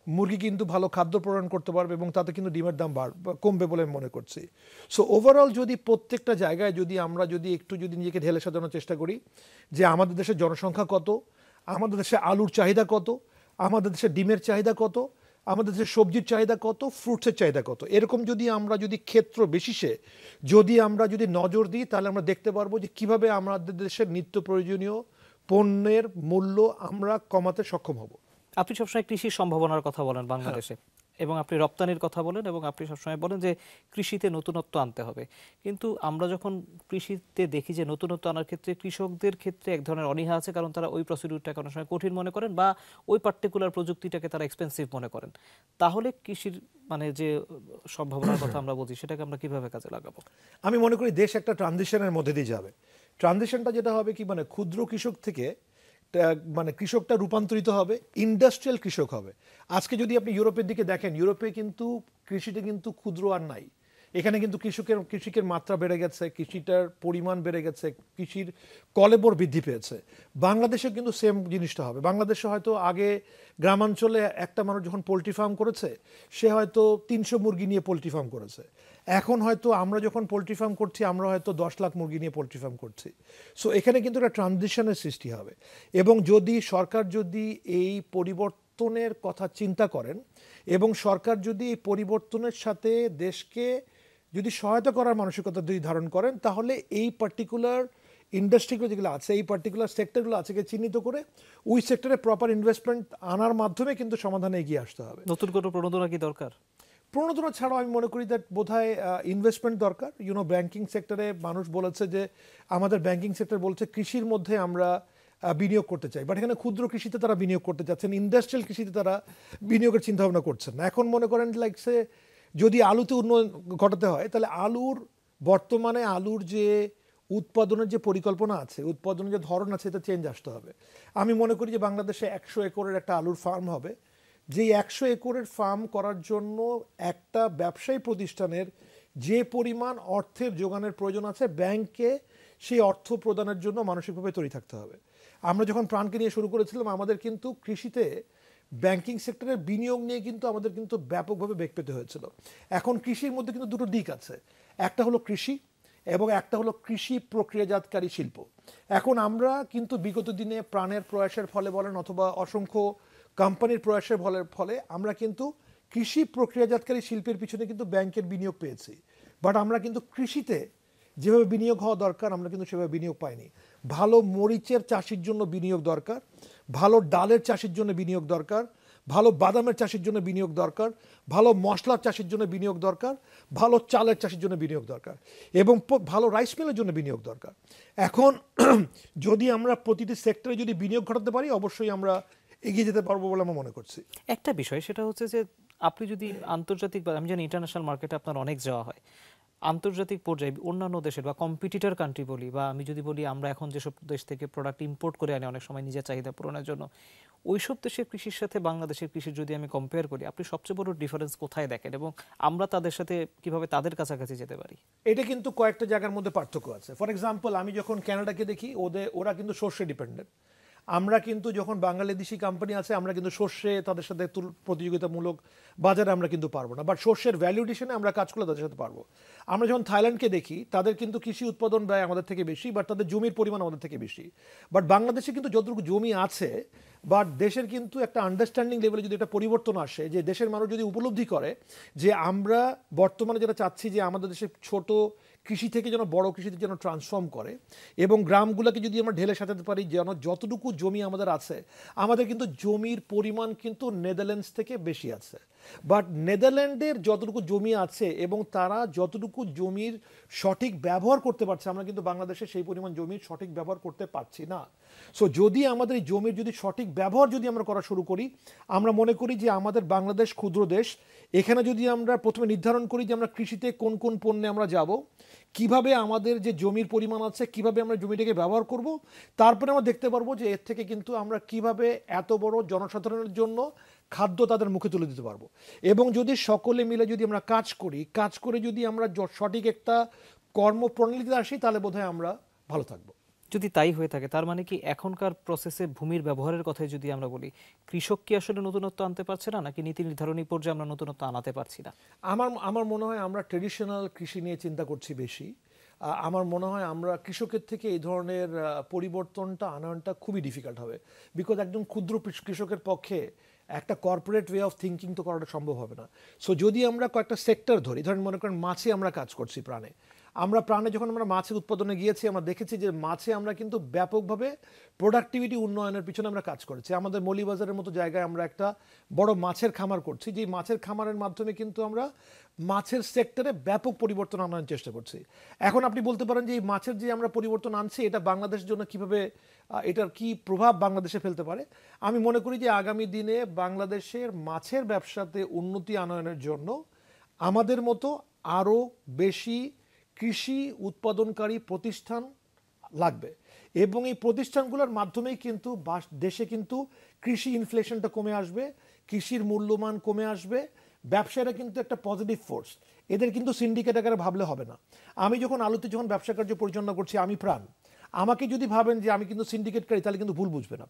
মুরগি কিন্তু ভালো খাদ্য প্রদান করতে পারবে, এবং তাতে কিন্তু ডিমের দাম কমবে বলে আমি মনে করছি। সো ওভারঅল যদি প্রত্যেকটা জায়গায় যদি আমরা যদি একটু যদি নিজেকে ঢেলে সাজানোর চেষ্টা করি যে আমাদের দেশের জনসংখ্যা কত, আমাদের দেশে আলুর চাহিদা কত, আমাদের দেশে ডিমের চাহিদা কত, আমাদের দেশে সবজির চাহিদা কত, ফ্রুটসের চাহিদা কত, এরকম যদি আমরা ক্ষেত্র বিশেষে আমরা যদি নজর দিই, তাহলে আমরা দেখতে পারবো যে কিভাবে আমাদের দেশের নিত্য প্রয়োজনীয় পণ্যের মূল্য আমরা কমাতে সক্ষম হব। আপনি সবসময় কৃষির সম্ভাবনার কথা বলেন বাংলাদেশে, এবং আপনি রপ্তানির কথা বলেন, এবং আপনি সবসময় বলেন যে কৃষিতে নতুনত্ব আনতে হবে। কিন্তু আমরা যখন কৃষিতে দেখি যে নতুনত্ব আনার ক্ষেত্রে কৃষকদের ক্ষেত্রে এক ধরনের অনীহা আছে, কারণ তারা ওই প্রসিডিউরটাকে অনেক সময় কঠিন মনে করেন বা ওই পার্টিকুলার প্রযুক্তিটাকে তারা এক্সপেন্সিভ মনে করেন। তাহলে কৃষির মানে যে সম্ভাবনার কথা আমরা বলছি, সেটাকে আমরা কিভাবে কাজে লাগাবো? আমি মনে করি দেশ একটা ট্রানজিশনের মধ্যে দিয়ে যাবে। ট্রানজিশনটা যেটা হবে কি, ক্ষুদ্র কৃষক থেকে কৃষকটা রূপান্তরিত হবে, ইন্ডাস্ট্রিয়াল কৃষক হবে। আজকে যদি আপনি ইউরোপের দিকে দেখেন, ইউরোপে কিন্তু কৃষিতে কিন্তু ক্ষুদ্র আর নাই। এখানে কিন্তু কৃষিকের মাত্রা বেড়ে গেছে, কৃষিটার পরিমাণ বেড়ে গেছে, কৃষির কলেবর বৃদ্ধি পেয়েছে। বাংলাদেশে কিন্তু সেম জিনিসটা হবে। বাংলাদেশে হয়তো আগে গ্রামাঞ্চলে একটা মানুষ যখন পোলট্রি ফার্ম করেছে, সে হয়তো 300 মুরগি নিয়ে পোলট্রি ফার্ম করেছে। এখন হয়তো আমরা যখন পোলট্রি ফার্ম করছি, আমরা হয়তো 10 লাখ মুরগি নিয়ে পোলট্রি ফার্ম করছি। সো এখানে কিন্তু একটা ট্রানজিশনের সৃষ্টি হবে। এবং যদি সরকার এই পরিবর্তনের কথা চিন্তা করেন, এবং সরকার যদি এই পরিবর্তনের সাথে দেশকে সহায়তা করার মানসিকতা ধারণ করেন, তাহলে এই পার্টিকুলার ইন্ডাস্ট্রিগুলো যেগুলো আছে, এই পার্টিকুলার সেক্টরগুলো আছে, চিহ্নিত করে ওই সেক্টরে প্রপার ইনভেস্টমেন্ট আনার মাধ্যমে কিন্তু সমাধানে এগিয়ে আসতে হবে। নতুন কোনো প্রণোদনা কি দরকার? প্রণোদনা ছাড়াও আমি মনে করি দ্যাট বোধহয় ইনভেস্টমেন্ট দরকার। ব্যাংকিং সেক্টরে মানুষ বলেছে যে, আমাদের ব্যাংকিং সেক্টর বলছে কৃষির মধ্যে আমরা বিনিয়োগ করতে চাই, বাট এখানে ক্ষুদ্র কৃষিতে তারা বিনিয়োগ করতে চাচ্ছেন, ইন্ডাস্ট্রিয়াল কৃষিতে তারা বিনিয়োগের চিন্তাভাবনা করছেন না। এখন মনে করেন লাইকসে যদি আলুতে উন্নয়ন ঘটাতে হয়, তাহলে বর্তমানে আলুর যে উৎপাদনের যে পরিকল্পনা আছে, উৎপাদনের যে ধরন আছে, এটা চেঞ্জ আসতে হবে। আমি মনে করি যে বাংলাদেশে 100 একরের একটা আলুর ফার্ম হবে, যেই 100 একরের ফার্ম করার জন্য একটা ব্যবসায়ী প্রতিষ্ঠানের যে পরিমাণ অর্থের যোগানের প্রয়োজন আছে, ব্যাংকে সেই অর্থ প্রদানের জন্য মানসিকভাবে তৈরি থাকতে হবে। আমরা যখন প্রাণকে নিয়ে শুরু করেছিলাম, আমাদের কিন্তু কৃষিতে ব্যাংকিং সেক্টরের বিনিয়োগ নিয়ে কিন্তু আমাদের কিন্তু ব্যাপকভাবে বেগ পেতে হয়েছিল। এখন কৃষির মধ্যে কিন্তু দুটো দিক আছে, একটা হলো কৃষি এবং একটা হলো কৃষি প্রক্রিয়াজাতকারী শিল্প। এখন আমরা কিন্তু বিগত দিনে প্রাণের প্রয়াসের ফলে বলেন, অথবা অসংখ্য কোম্পানির প্রয়াসের ফলে আমরা কিন্তু কৃষি প্রক্রিয়াজাতকারী শিল্পের পিছনে কিন্তু ব্যাংকের বিনিয়োগ পেয়েছি, বাট আমরা কিন্তু কৃষিতে যেভাবে বিনিয়োগ হওয়া দরকার, আমরা কিন্তু সেভাবে বিনিয়োগ পাইনি। ভালো মরিচের চাষির জন্য বিনিয়োগ দরকার, ভালো ডালের চাষির জন্য বিনিয়োগ দরকার, ভালো বাদামের চাষির জন্য বিনিয়োগ দরকার, ভালো মশলার চাষির জন্য বিনিয়োগ দরকার, ভালো চালের চাষির জন্য বিনিয়োগ দরকার, এবং ভালো রাইস মিলের জন্য বিনিয়োগ দরকার। এখন যদি আমরা প্রতিটি সেক্টরে যদি বিনিয়োগ ঘটাতে পারি, অবশ্যই আমরা এগিয়ে যেতে পারবো বলে আমরা মনে করছি। একটা বিষয় সেটা হচ্ছে যে, আপনি যদি আন্তর্জাতিক বা আমি জানি ইন্টারন্যাশনাল মার্কেটে আপনার অনেক যাওয়া হয়, আন্তর্জাতিক পর্যায়ে অন্যান্য দেশের বা কম্পিটিটর কান্ট্রি বলি, বা আমি যদি বলি আমরা এখন যেসব দেশ থেকে প্রোডাক্ট ইম্পোর্ট করে আনি অনেক সময় নিজের চাহিদা পূরণের জন্য, ওইসব দেশের কৃষির সাথে বাংলাদেশের কৃষির যদি আমি কম্পেয়ার করি, আপনি সবচেয়ে বড় ডিফারেন্স কোথায় দেখেন, এবং আমরা তাদের সাথে কিভাবে তাদের কাছাকাছি যেতে পারি? এটা কিন্তু কয়েকটা জায়গার মধ্যে পার্থক্য আছে। ফর এক্সাম্পল, আমি যখন কানাডাকে দেখি, ওরা কিন্তু শস্যে ডিপেন্ডেন্ট। আমরা কিন্তু যখন বাংলাদেশি কোম্পানি আছে, আমরা কিন্তু শস্যে তাদের সাথে প্রতিযোগিতামূলক বাজারে আমরা কিন্তু পারবো না, বাট শস্যের ভ্যালু এডিশনে আমরা কাজ করলে তাদের সাথে পারবো। আমরা যখন থাইল্যান্ডকে দেখি, তাদের কিন্তু কৃষি উৎপাদন ব্যয় আমাদের থেকে বেশি, বাট তাদের জমির পরিমাণ আমাদের থেকে বেশি। বাট বাংলাদেশে কিন্তু যতটুকু জমি আছে, বাট দেশের কিন্তু একটা আন্ডারস্ট্যান্ডিং লেভেলে যদি একটা পরিবর্তন আসে, যে দেশের মানুষ যদি উপলব্ধি করে যে আমরা বর্তমানে যেটা চাচ্ছি যে আমাদের দেশের ছোট কৃষি থেকে যেন বড় কৃষিতে যেন ট্রান্সফর্ম করে, এবং গ্রামগুলোকে যদি আমরা ঢেলে সাজাতে পারি, যেন যতটুকু জমি আমাদের আছে, আমাদের কিন্তু জমির পরিমাণ কিন্তু নেদারল্যান্ডস থেকে বেশি আছে। বাট নেদারল্যান্ডের যতটুকু জমি আছে এবং তারা যতটুকু জমির সঠিক ব্যবহার করতে পারছে, আমরা কিন্তু বাংলাদেশে সেই পরিমাণ জমির সঠিক ব্যবহার করতে পারছি না। সো যদি আমাদের এই জমির যদি সঠিক ব্যবহার যদি আমরা করা শুরু করি, আমরা মনে করি যে আমাদের বাংলাদেশ ক্ষুদ্র দেশ, এখানে যদি আমরা প্রথমে নির্ধারণ করি যে আমরা কৃষিতে কোন কোন পণ্যে আমরা যাব, কিভাবে আমাদের যে জমির পরিমাণ আছে, কিভাবে আমরা জমিটাকে ব্যবহার করব, তারপরে আমরা দেখতে পারবো যে এর থেকে কিন্তু আমরা কিভাবে এত বড় জনসাধারণের জন্য খাদ্য তাদের মুখে তুলে দিতে পারবো। এবং যদি সকলে মিলে যদি আমরা কাজ করে যদি আমরা সঠিক একটা কর্মপ্রণালীতে আসি, তাহলে বোধহয় আমরা ভালো থাকবো। যদি তাই হয়ে থাকে, তার মানে কি এখনকার প্রসেসে ভূমির ব্যবহারের কথাই যদি আমরা বলি, কৃষক কি আসলে নতুনত্ব আনতে পারছে না, নাকি নীতি নির্ধারণী পর্যায়ে আমরা নতুনত্ব আনাতে পারছি না? আমার মনে হয় আমরা ট্রেডিশনাল কৃষি নিয়ে চিন্তা করছি বেশি। আমার মনে হয় আমরা কৃষকের থেকে এই ধরনের পরিবর্তনটা আনাটা খুবই ডিফিকাল্ট হবে, বিকজ একজন ক্ষুদ্র কৃষকের পক্ষে একটা কর্পোরেট ওয়ে অফ থিঙ্কিং তো করাটা সম্ভব হবে না। সো যদি আমরা কয়েকটা সেক্টর ধরি, ধরেন মনে করেন মাছে আমরা কাজ করছি, প্রাণে যখন আমরা মাছের উৎপাদনে গিয়েছি আমরা দেখেছি যে মাছে আমরা কিন্তু ব্যাপকভাবে প্রোডাক্টিভিটি উন্নয়নের পিছনে আমরা কাজ করেছি। আমাদের মৌলিবাজারের মতো জায়গায় আমরা একটা বড় মাছের খামার করছি, যে মাছের খামারের মাধ্যমে কিন্তু আমরা মাছের সেক্টরে ব্যাপক পরিবর্তন আনার চেষ্টা করছি। এখন আপনি বলতে পারেন যে এই মাছের যে আমরা পরিবর্তন আনছি এটা বাংলাদেশের জন্য কিভাবে, এটার কি প্রভাব বাংলাদেশে ফেলতে পারে। আমি মনে করি যে আগামী দিনে বাংলাদেশের মাছের ব্যবসাতে উন্নতি আনয়নের জন্য আমাদের মতো আরও বেশি কৃষি উৎপাদনকারী প্রতিষ্ঠান লাগবে, এবং এই প্রতিষ্ঠানগুলোর মাধ্যমেই কিন্তু দেশে কিন্তু কৃষি ইনফ্লেশনটা কমে আসবে, কৃষির মূল্যমান কমে আসবে, ব্যবসায়ীরা কিন্তু একটা পজিটিভ ফোর্স, এদের কিন্তু সিন্ডিকেট আকারে ভাবলে হবে না। আমি যখন আলুতে যখন ব্যবসা কার্য পরিচালনা করছি, আমি আমাকে যদি ভাবেন যে আমি কিন্তু সিন্ডিকেটকারী, তাহলে কিন্তু ভুল বুঝবেন।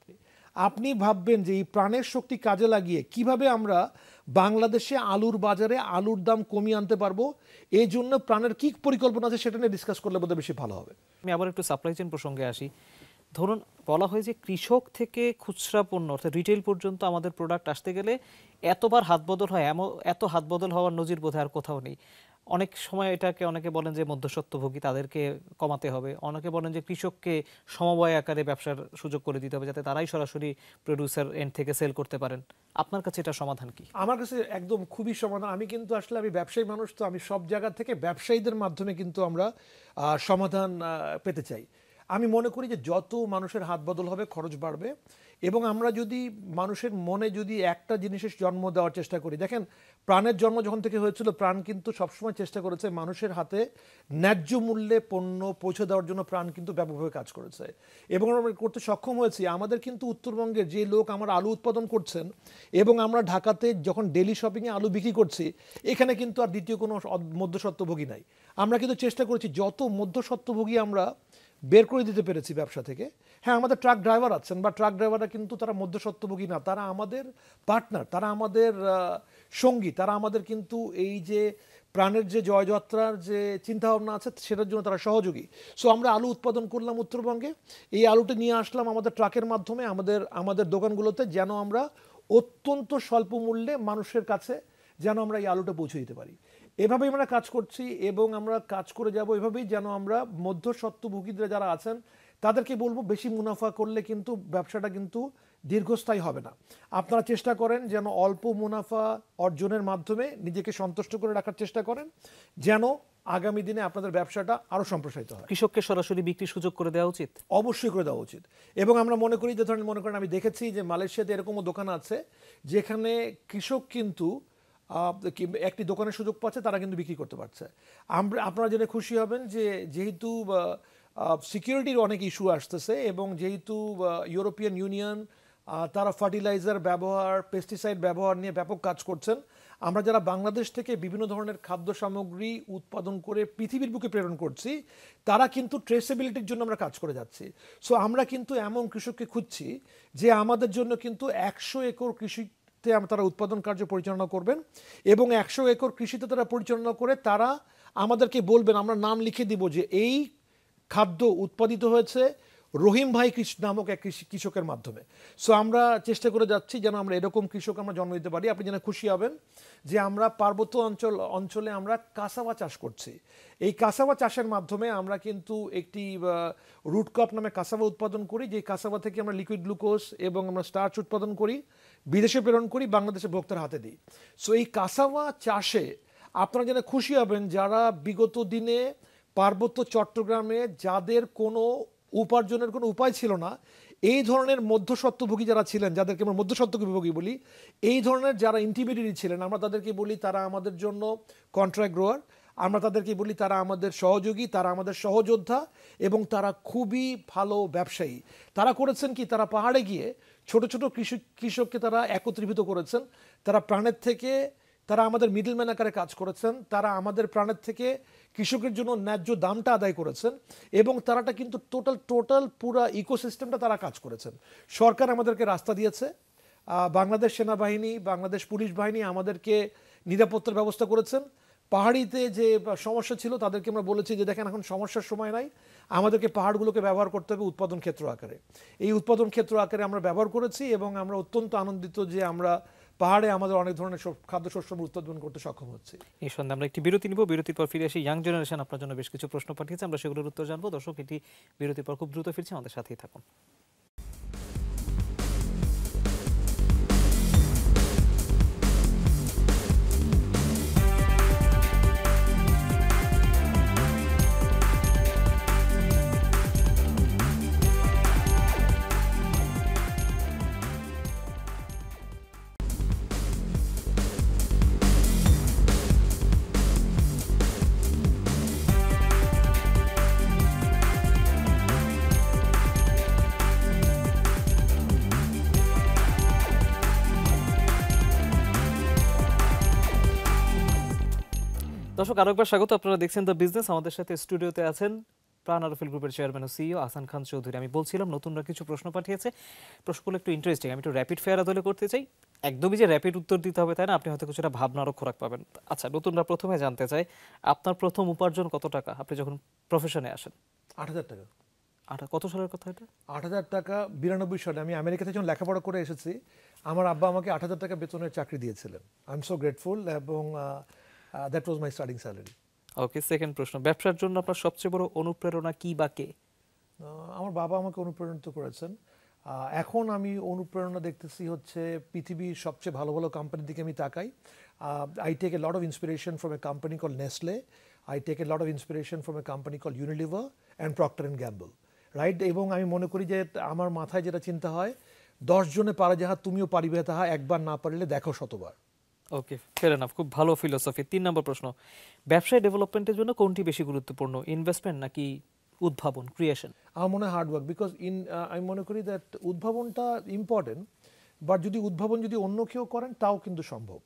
আপনি ভাববেন যে এই প্রাণের শক্তি কাজে লাগিয়ে কিভাবে আমরা বাংলাদেশে আলুর বাজারে আলুর দাম কমিয়ে আনতে পারবো, এই জন্য প্রাণের কি পরিকল্পনা আছে সেটা নিয়ে ডিসকাস করলে বোধহয় বেশি ভালো হবে। আমি আবার একটু সাপ্লাই চেইন প্রসঙ্গে আসি। ধরুন বলা হয় যে কৃষক থেকে খুচরা পণ্য অর্থাৎ রিটেল পর্যন্ত আমাদের প্রোডাক্ট আসতে গেলে এতবার হাত বদল হয়, এত হাত বদল হওয়ার নজির বোধহয় আর কোথাও নেই। অনেক সময় এটাকে অনেকে বলেন যে মধ্যস্বত্বভোগী তাদেরকে কমাতে হবে, অনেকে বলেন যে কৃষককে সমবায় আকারে ব্যবসার সুযোগ করে দিতে হবে যাতে তারাই সরাসরি প্রোডিউসার এন্ড থেকে সেল করতে পারেন। আপনার কাছে এটা সমাধান কি? আমার কাছে একদম খুবই সমাধান। আমি কিন্তু আসলে আমি ব্যবসায়ী মানুষ, তো আমি সব জায়গা থেকে ব্যবসায়ীদের মাধ্যমে কিন্তু আমরা সমাধান পেতে চাই। আমি মনে করি যে যত মানুষের হাত বদল হবে খরচ বাড়বে, এবং আমরা যদি মানুষের মনে যদি একটা জিনিসের জন্ম দেওয়ার চেষ্টা করি, দেখেন প্রাণের জন্ম যখন থেকে হয়েছিল, প্রাণ কিন্তু সবসময় চেষ্টা করেছে মানুষের হাতে ন্যায্য মূল্যে পণ্য পৌঁছে দেওয়ার জন্য, প্রাণ কিন্তু ব্যাপকভাবে কাজ করেছে এবং আমরা করতে সক্ষম হয়েছি। আমাদের কিন্তু উত্তরবঙ্গের যে লোক আমার আলু উৎপাদন করছেন এবং আমরা ঢাকাতে যখন ডেলি শপিংয়ে আলু বিক্রি করছি, এখানে কিন্তু আর দ্বিতীয় কোনো মধ্যস্বত্বভোগী নাই। আমরা কিন্তু চেষ্টা করেছি যত মধ্যস্বত্বভোগী আমরা বের করে দিতে পেরেছি ব্যবসা থেকে। হ্যাঁ, আমাদের ট্রাক ড্রাইভার আছেন বা ট্রাক ড্রাইভাররা কিন্তু তারা মধ্যস্বত্বভোগী না, তারা আমাদের পার্টনার, তারা আমাদের সঙ্গী, তারা আমাদের কিন্তু এই যে প্রাণের যে জয়যাত্রার যে চিন্তাভাবনা আছে সেটার জন্য তারা সহযোগী। সো আমরা আলু উৎপাদন করলাম উত্তরবঙ্গে, এই আলুটা নিয়ে আসলাম আমাদের ট্রাকের মাধ্যমে আমাদের দোকানগুলোতে, যেন আমরা অত্যন্ত স্বল্প মূল্যে মানুষের কাছে যেন আমরা এই আলুটা পৌঁছে দিতে পারি। এভাবেই আমরা কাজ করছি এবং আমরা কাজ করে যাব এভাবেই, যেন আমরা মধ্যস্বত্বভোগীরা যারা আছেন তাদেরকে বলবো বেশি মুনাফা করলে কিন্তু ব্যবসাটা কিন্তু দীর্ঘস্থায়ী হবে না। আপনারা চেষ্টা করেন যেন অল্প মুনাফা অর্জনের মাধ্যমে নিজেকে সন্তুষ্ট করে রাখার চেষ্টা করেন, যেন আগামী দিনে আপনাদের ব্যবসাটা আরো সম্প্রসারিত হয়। কৃষককে সরাসরি বিক্রির সুযোগ করে দেওয়া উচিত, অবশ্যই করে দেওয়া উচিত। এবং আমরা মনে করি যে ধরেন মনে করেন আমি দেখেছি যে মালয়েশিয়াতে এরকমও দোকান আছে যেখানে কৃষক কিন্তু একটি দোকানের সুযোগ পাচ্ছে, তারা কিন্তু বিক্রি করতে পারছে। আপনারা জেনে খুশি হবেন যে যেহেতু সিকিউরিটির অনেক ইস্যু আসতেছে এবং যেহেতু ইউরোপিয়ান ইউনিয়ন তারা ফার্টিলাইজার ব্যবহার, পেস্টিসাইড ব্যবহার নিয়ে ব্যাপক কাজ করছেন, আমরা যারা বাংলাদেশ থেকে বিভিন্ন ধরনের খাদ্য সামগ্রী উৎপাদন করে পৃথিবীর বুকে প্রেরণ করছি, তারা কিন্তু ট্রেসেবিলিটির জন্য আমরা কাজ করে যাচ্ছি। সো আমরা কিন্তু এমন কৃষককে খুঁজছি যে আমাদের জন্য কিন্তু 100 একর কৃষিতে তারা উৎপাদন কার্য পরিচালনা করবেন এবং 100 একর কৃষিতে তারা পরিচালনা করে তারা আমাদেরকে বলবেন, আমরা নাম লিখে দিব যে এই খাদ্য উৎপাদিত হয়েছে রহিম ভাই নামক এক কৃষকের মাধ্যমে। সো আমরা চেষ্টা করে যাচ্ছি যেন আমরা এরকম কৃষক আমরা জন্ম দিতে পারি। আপনি যেন খুশি হবেন যে আমরা পার্বত্য অঞ্চলে আমরা কাসাবা চাষ করছি। এই কাসাবা চাষের মাধ্যমে আমরা কিন্তু একটি রুট ক্রপ নামে কাসাবা উৎপাদন করি, যে কাসাবা থেকে আমরা লিকুইড গ্লুকোজ এবং আমরা স্টার্চ উৎপাদন করি, বিদেশে প্রেরণ করি, বাংলাদেশের ভোক্তার হাতে দিই। সো এই কাসাবা চাষে আপনারা যেন খুশি হবেন যারা বিগত দিনে পার্বত্য চট্টগ্রামে যাদের কোনো উপার্জনের কোনো উপায় ছিল না, এই ধরনের মধ্যস্বত্বভোগী যারা ছিলেন, যাদেরকে আমরা মধ্যস্বত্বভোগী বলি, এই ধরনের যারা ইন্টিমিডিয়েটরি ছিলেন, আমরা তাদেরকে বলি তারা আমাদের জন্য কন্ট্রাক্ট গ্রোয়ার, আমরা তাদেরকে বলি তারা আমাদের সহযোগী, তারা আমাদের সহযোদ্ধা এবং তারা খুবই ভালো ব্যবসায়ী। তারা করেছেন কি, তারা পাহাড়ে গিয়ে ছোট ছোট কৃষককে তারা একত্রীভূত করেছেন, তারা প্রাণের থেকে তারা আমাদের মিডলম্যান আকারে কাজ করেছেন, তারা আমাদের প্রাণের থেকে কৃষকের জন্য ন্যায্য দামটা আদায় করেছেন এবং তারাটা কিন্তু টোটাল পুরা ইকোসিস্টেমটা তারা কাজ করেছেন। সরকার আমাদেরকে রাস্তা দিয়েছে, বাংলাদেশ সেনাবাহিনী, বাংলাদেশ পুলিশ বাহিনী আমাদেরকে নিরাপত্তার ব্যবস্থা করেছেন, পাহাড়িতে যে সমস্যা ছিল তাদেরকে আমরা বলেছি যে দেখেন এখন সমস্যার সময় নাই, আমাদেরকে পাহাড়গুলোকে ব্যবহার করতে হবে উৎপাদন ক্ষেত্র আকারে। এই উৎপাদন ক্ষেত্র আকারে আমরা ব্যবহার করেছি এবং আমরা অত্যন্ত আনন্দিত যে আমরা পাহাড়ে আমাদের অনেক ধরনের খাদ্যশস্য উৎপাদন করতে সক্ষম হচ্ছি। এই সন্ধ্যে আমরা একটি বিরতি নিব, বিরতির পর ফিরে আসি। ইয়াং জেনারেশন আপনার জন্য বেশ কিছু প্রশ্ন পাঠিয়েছে, আমরা সেগুলোর উত্তর জানবো। দর্শক, এটি বিরতির পর খুব দ্রুত ফিরছি, আমাদের সাথেই থাকুন। দর্শক, আরেকবার স্বাগত। আপনারা দেখছেন দ্য বিজনেস। আমাদের সাথে স্টুডিওতে আছেন প্রাণ আরফিল গ্রুপের চেয়ারম্যান ও সিইও আহসান খান চৌধুরী। আমি বলছিলাম নতুনরা কিছু প্রশ্ন পাঠিয়েছে, প্রশ্নগুলো একটু ইন্টারেস্টিং। আমি একটু র্যাপিড ফায়ার আদলে করতে চাই। একদমই যে র্যাপিড উত্তর দিতে হবে তাই না, আপনি হয়তো কিছুটা ভাবনারও খোরাক পাবেন। আচ্ছা, নতুনরা প্রথমে জানতে চাই আপনার প্রথম উপার্জন কত টাকা আপনি যখন প্রফেশনে আসেন? 8,000 টাকা। কত সালের কথা এটা? 8,000 টাকা 92 সালে। আমি আমেরিকাতে যখন লেখাপড়া করে এসেছি, আমার আব্বা আমাকে 8,000 টাকা বেতনের চাকরি দিয়েছিলেন। আই এম সো গ্রেটফুল এবং that was my starting salary. Okay, second প্রশ্ন, ব্যবসার জন্য আপনার সবচেয়ে বড় অনুপ্রেরণা কি বা কে? আমার বাবা আমাকে অনুপ্রাণিত করেছেন। এখন আমি অনুপ্রেরণা দেখতেছি হচ্ছে পৃথিবীর সবচেয়ে ভালো ভালো কোম্পানির দিকে আমি তাকাই। I take a lot of inspiration from a company call Nestle, I take a lot of inspiration from a company call Unilever and Procter and Gamble, right? এবং আমি মনে করি যে আমার মাথায় যেটা চিন্তা হয়, 10 জনে পারে যাহা তুমিও পারিবে তাহা, একবার না পারিলে দেখো শতবার। ওকে, ফেয়ার এনাফ, খুব ভালো ফিলোসফি। 3 নম্বর প্রশ্ন, ব্যবসায় ডেভেলপমেন্টের জন্য কোনটি বেশি গুরুত্বপূর্ণ, ইনভেস্টমেন্ট নাকি উদ্ভাবন, ক্রিয়েশন? আমার মনে হয় হার্ডওয়ার্ক, বিকজ আমি মনে করি দ্যাট উদ্ভাবনটা ইম্পর্টেন্ট, বাট যদি উদ্ভাবন যদি অন্য কেউ করেন তাও কিন্তু সম্ভব,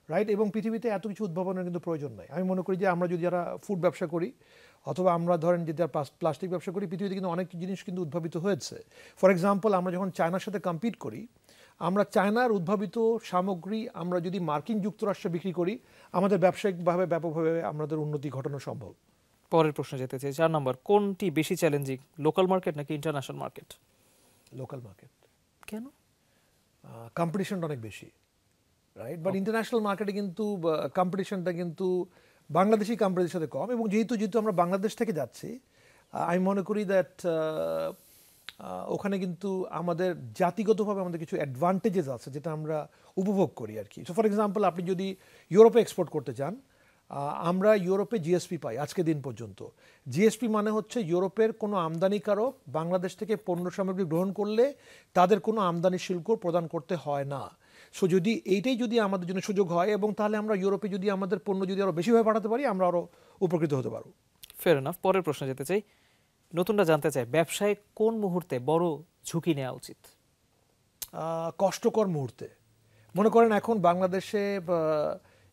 রাইট? এবং পৃথিবীতে এত কিছু উদ্ভাবনের কিন্তু প্রয়োজন নাই। আমি মনে করি যে আমরা যদি যারা ফুড ব্যবসা করি অথবা আমরা ধরেন যদি প্লাস্টিক ব্যবসা করি, পৃথিবীতে কিন্তু অনেক জিনিস কিন্তু উদ্ভাবিত হয়েছে। ফর এক্সাম্পল, আমরা যখন চায়নার সাথে কম্পিট করি, আমরা চায়নার উদ্ভাবিত সামগ্রী আমরা যদি মার্কিন যুক্তরাষ্ট্রে বিক্রি করি, আমাদের ব্যবসায়িকভাবে ব্যাপকভাবে আমাদের উন্নতি ঘটানো সম্ভব। পরের প্রশ্ন যেতে চাই, 4 নম্বর, কোনটি বেশি চ্যালেঞ্জিং, লোকাল মার্কেট নাকি ইন্টারন্যাশনাল মার্কেট? Local market. কেন? কম্পিটিশনটা অনেক বেশি, রাইট? বাট ইন্টারন্যাশনাল মার্কেটে কিন্তু কম্পিটিশনটা কিন্তু বাংলাদেশি কোম্পানিদের সাথে কম। এবং যেহেতু আমরা বাংলাদেশ থেকে যাচ্ছি, আমি মনে করি দ্যাট ওখানে কিন্তু আমাদের জাতিগতভাবে আমাদের কিছু অ্যাডভান্টেজেস আছে যেটা আমরা উপভোগ করি আর কি। সো ফর এক্সাম্পল, আপনি যদি ইউরোপে এক্সপোর্ট করতে চান, আমরা ইউরোপে জিএসপি পাই আজকে দিন পর্যন্ত। জিএসপি মানে হচ্ছে ইউরোপের কোনো আমদানিকারক বাংলাদেশ থেকে পণ্য সামগ্রী গ্রহণ করলে তাদের কোনো আমদানি শুল্ক প্রদান করতে হয় না। সো যদি এইটাই যদি আমাদের জন্য সুযোগ হয়, এবং তাহলে আমরা ইউরোপে যদি আমাদের পণ্য যদি আরও বেশিভাবে পাঠাতে পারি, আমরা আরও উপকৃত হতে পারব। Fair enough. পরের প্রশ্ন যেতে চাই, নতুনরা জানতে চায় ব্যবসায় কোন মুহূর্তে বড় ঝুঁকি নেওয়া উচিত? কষ্টকর মুহূর্তে। মনে করেন এখন বাংলাদেশে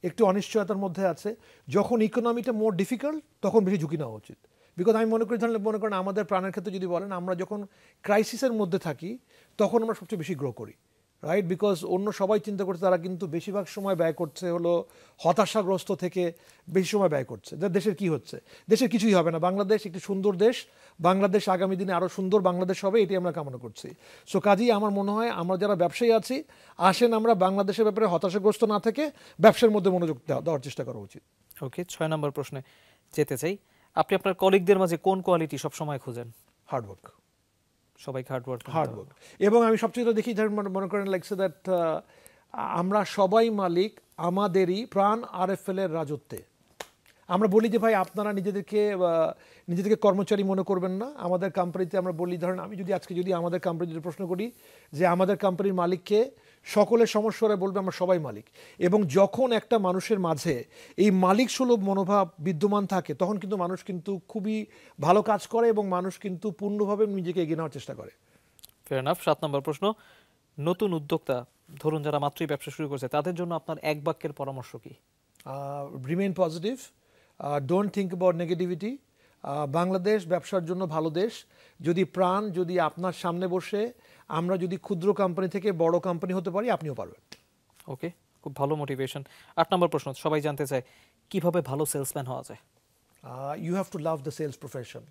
একটু অনিশ্চয়তার মধ্যে আছে, যখন ইকোনমিটা মোর ডিফিকাল্ট তখন বেশি ঝুঁকি নেওয়া উচিত। বিকজ আমি মনে করি, তাহলে মনে করেন আমাদের প্রাণের ক্ষেত্রে যদি বলেন, আমরা যখন ক্রাইসিসের মধ্যে থাকি তখন আমরা সবচেয়ে বেশি গ্রো করি, রাইট? বিকজ অন্য সবাই চিন্তা করছে, তারা কিন্তু বেশিরভাগ সময় ব্যয় করছে হলো হতাশাগ্রস্ত থেকে বেশি সময় ব্যয় করছে যে দেশের কি হচ্ছে। দেশের কিছুই হবে না, বাংলাদেশ একটি সুন্দর দেশ, বাংলাদেশ আগামী দিনে আরও সুন্দর বাংলাদেশ হবে, এটি আমরা কামনা করছি। সো কাজেই আমার মনে হয় আমরা যারা ব্যবসায়ী আছি, আসেন আমরা বাংলাদেশের ব্যাপারে হতাশাগ্রস্ত না থেকে ব্যবসার মধ্যে মনোযোগ দেওয়ার চেষ্টা করা উচিত। ওকে, 6 নম্বর প্রশ্নে যেতে চাই, আপনি আপনার কলিগদের মাঝে কোন কোয়ালিটি সবসময় খোঁজেন? হার্ডওয়ার্ক। সবাইকে হার্ডওয়ার্ক। এবং আমি সবচেয়ে দেখি, মনে করেন লাইকস দ্যাট আমরা সবাই মালিক আমাদেরই প্রাণ আরএফএল এর রাজত্বে। আমরা বলি যে ভাই আপনারা নিজেদেরকে কর্মচারী মনে করবেন না। আমাদের কোম্পানিতে আমরা বলি, ধরেন আমি যদি আজকে যদি আমাদের কোম্পানি যদি প্রশ্ন করি যে আমাদের কোম্পানির মালিককে, সকলের সমস্যারে বলবে আমরা সবাই মালিক। এবং যখন একটা মানুষের মাঝে এই মালিক সুলভ মনোভাব বিদ্যমান থাকে, তখন কিন্তু মানুষ কিন্তু খুবই ভালো কাজ করে এবং মানুষ কিন্তু পূর্ণভাবে নিজেকে এগিয়ে নেওয়ার চেষ্টা করে। Fair enough. 7 নম্বর প্রশ্ন, নতুন উদ্যোক্তা ধরুন যারা মাত্রই ব্যবসা শুরু করছে, তাদের জন্য আপনার এক বাক্যের পরামর্শ কি? Remain positive, don't think about negativity. Bangladesh ব্যবসার জন্য ভালো দেশ। যদি আপনার সামনে বসে আমরা যদি ক্ষুদ্র কোম্পানি থেকে বড় কোম্পানি হতে পারি, আপনিও পারবেন। ওকে, খুব ভালো মোটিভেশন। 8 নম্বর প্রশ্ন, সবাই জানতে চায় কিভাবে ভালো সেলসম্যান হওয়া যায়? You have to love the sales profession.